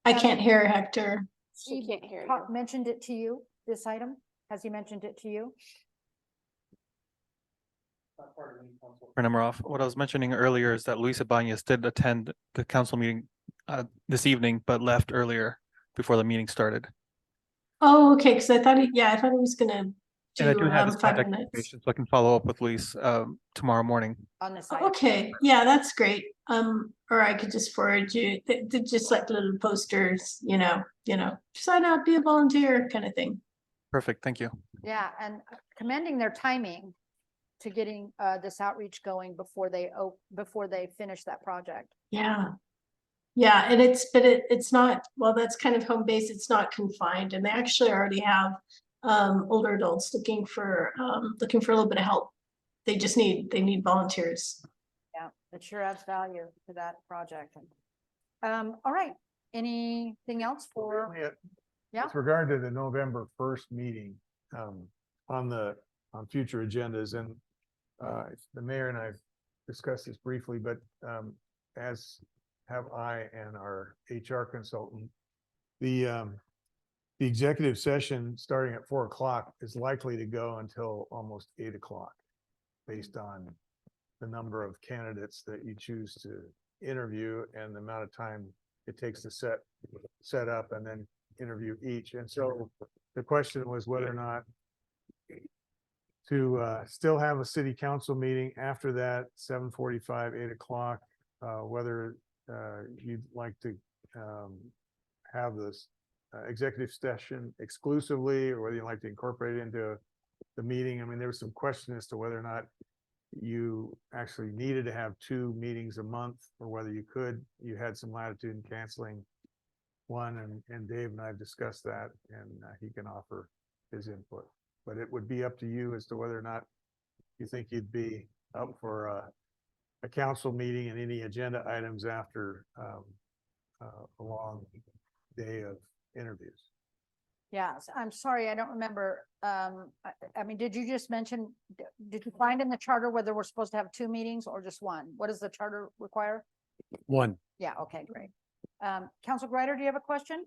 I can't hear Hector. She can't hear ta- you. Mentioned it to you, this item? Has he mentioned it to you? Nemiroff, what I was mentioning earlier is that Luis Ibanez did attend the council meeting this evening, but left earlier before the meeting started. Oh, okay, because I thought he was gonna And I do do have his 5 contact minutes. information, so I can follow up with Luis tomorrow morning. On this Oh, item? okay, yeah, that's great. Or I could just forward you, they're just like little posters, sign up, be a volunteer kind of thing. Perfect, thank you. Yeah, and commending their timing to getting this outreach going before they finish that project. Yeah. Yeah, and it's not, well, that's kind of home base, it's not confined, and they actually already have older adults looking for a little bit of help. They need volunteers. Yeah, it sure adds value to that project. All right, anything else for? Yeah. With regard to the November 1st meeting, on future agendas, and the mayor and I've discussed this briefly, but as have I and our HR consultant, the executive session starting at 4 o'clock is likely to go until almost 8 o'clock, based on the number of candidates that you choose to interview and the amount of time it takes to set up and then interview each. And so the question was whether or not to still have a city council meeting after that, 7:45, 8 o'clock, whether you'd like to have this executive session exclusively, or whether you'd like to incorporate it into the meeting. I mean, there was some question as to whether or not you actually needed to have 2 meetings a month, or whether you had some latitude in canceling one, and Dave and I have discussed that, and he can offer his input. But it would be up to you as to whether or not you think you'd be up for a council meeting and any agenda items after a long day of interviews. Yeah, I'm sorry, I don't remember. I mean, did you just mention, did you find in the charter whether we're supposed to have 2 meetings or just 1? What does the charter require? 1. Yeah, okay, great. Council Greider, do you have a question?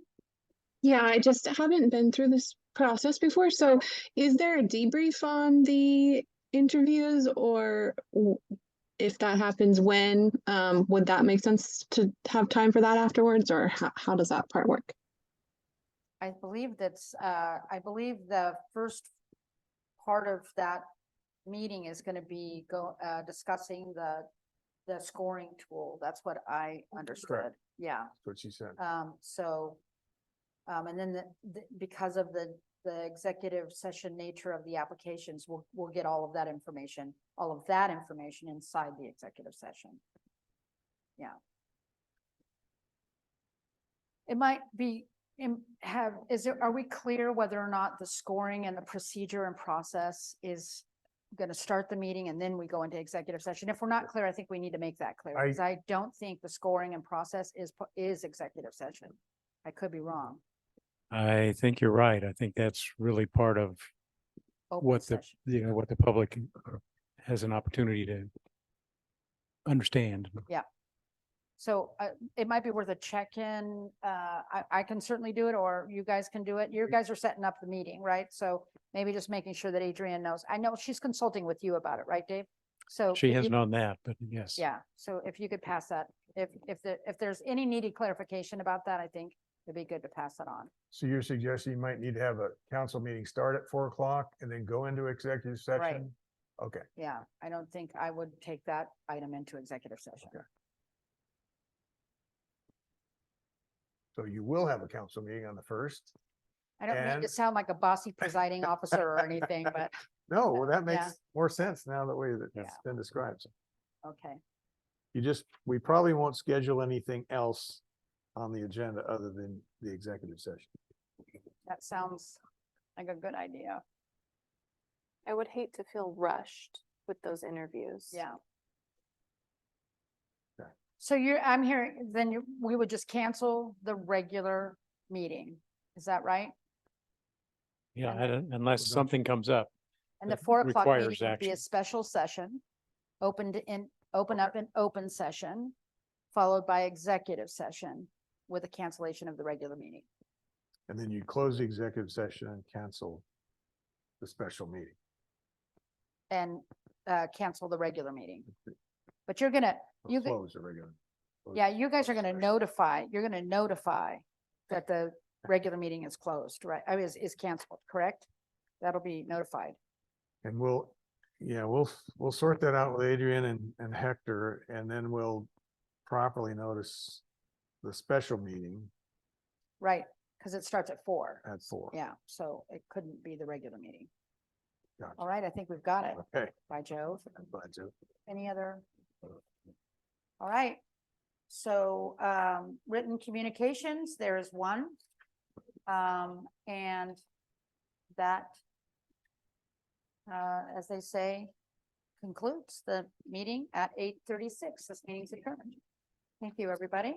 Yeah, I just haven't been through this process before. So is there a debrief on the interviews, or if that happens, when would that make sense to have time for that afterwards, or how does that part work? I believe I believe the first part of that meeting is going to be discussing the scoring tool. That's what I understood. Correct. Yeah. That's what she said. And then because of the executive session nature of the applications, we'll get all of that information inside the executive session. Yeah. It might be, are we clear whether or not the scoring and the procedure and process is going to start the meeting and then we go into executive session? If we're not clear, I think we need to make that clear, because I don't think the scoring and process is executive session. I could be wrong. I think you're right. I think that's really part of Open what session. what the public has an opportunity to understand. So it might be worth a check-in. I can certainly do it, or you guys can do it. You guys are setting up the meeting, right? So maybe just making sure that Adrienne knows. I know she's consulting with you about it, right, Dave? So She if hasn't you- on that, but yes. Yeah, so if you could pass that, if there's any needed clarification about that, I think it'd be good to pass that on. So you're suggesting you might need to have a council meeting start at 4 o'clock and then go into executive session? Okay, Yeah, I don't think I would take that item into executive session. Okay. so you will have a council meeting on the 1st? I don't mean to And- sound like a bossy presiding officer or anything, but, No, well, that Yeah. makes more sense now the way that Yeah. it's been described. okay. We probably won't schedule anything else on the agenda other than the executive session. That sounds like a good idea. I would hate to feel rushed with those interviews. Yeah. Okay. So I'm hearing, then we would just cancel the regular meeting. Is that right? Yeah, And unless something comes up. And the that 4 o'clock meeting requires would be a action. special session, open up an open session, followed by executive session with a cancellation of the regular meeting. And then you close the executive session and cancel the special meeting. And cancel the regular meeting. But you're gonna, Or you, Close the regular. yeah, you guys are gonna notify that the regular meeting is closed, right? I mean, is canceled, correct? That'll be notified. And we'll sort that out with Adrian and Hector, and then we'll properly notice the special meeting Right, because it starts at 4. at 4. Yeah, so it couldn't be the regular meeting. Gotcha. All right, I think we've got it. Okay. By Jove. Glad to. Any other? All right. So written communications, there is one. And that, as they say, concludes the meeting at 8:36. This meeting's adjourned. Thank you, everybody.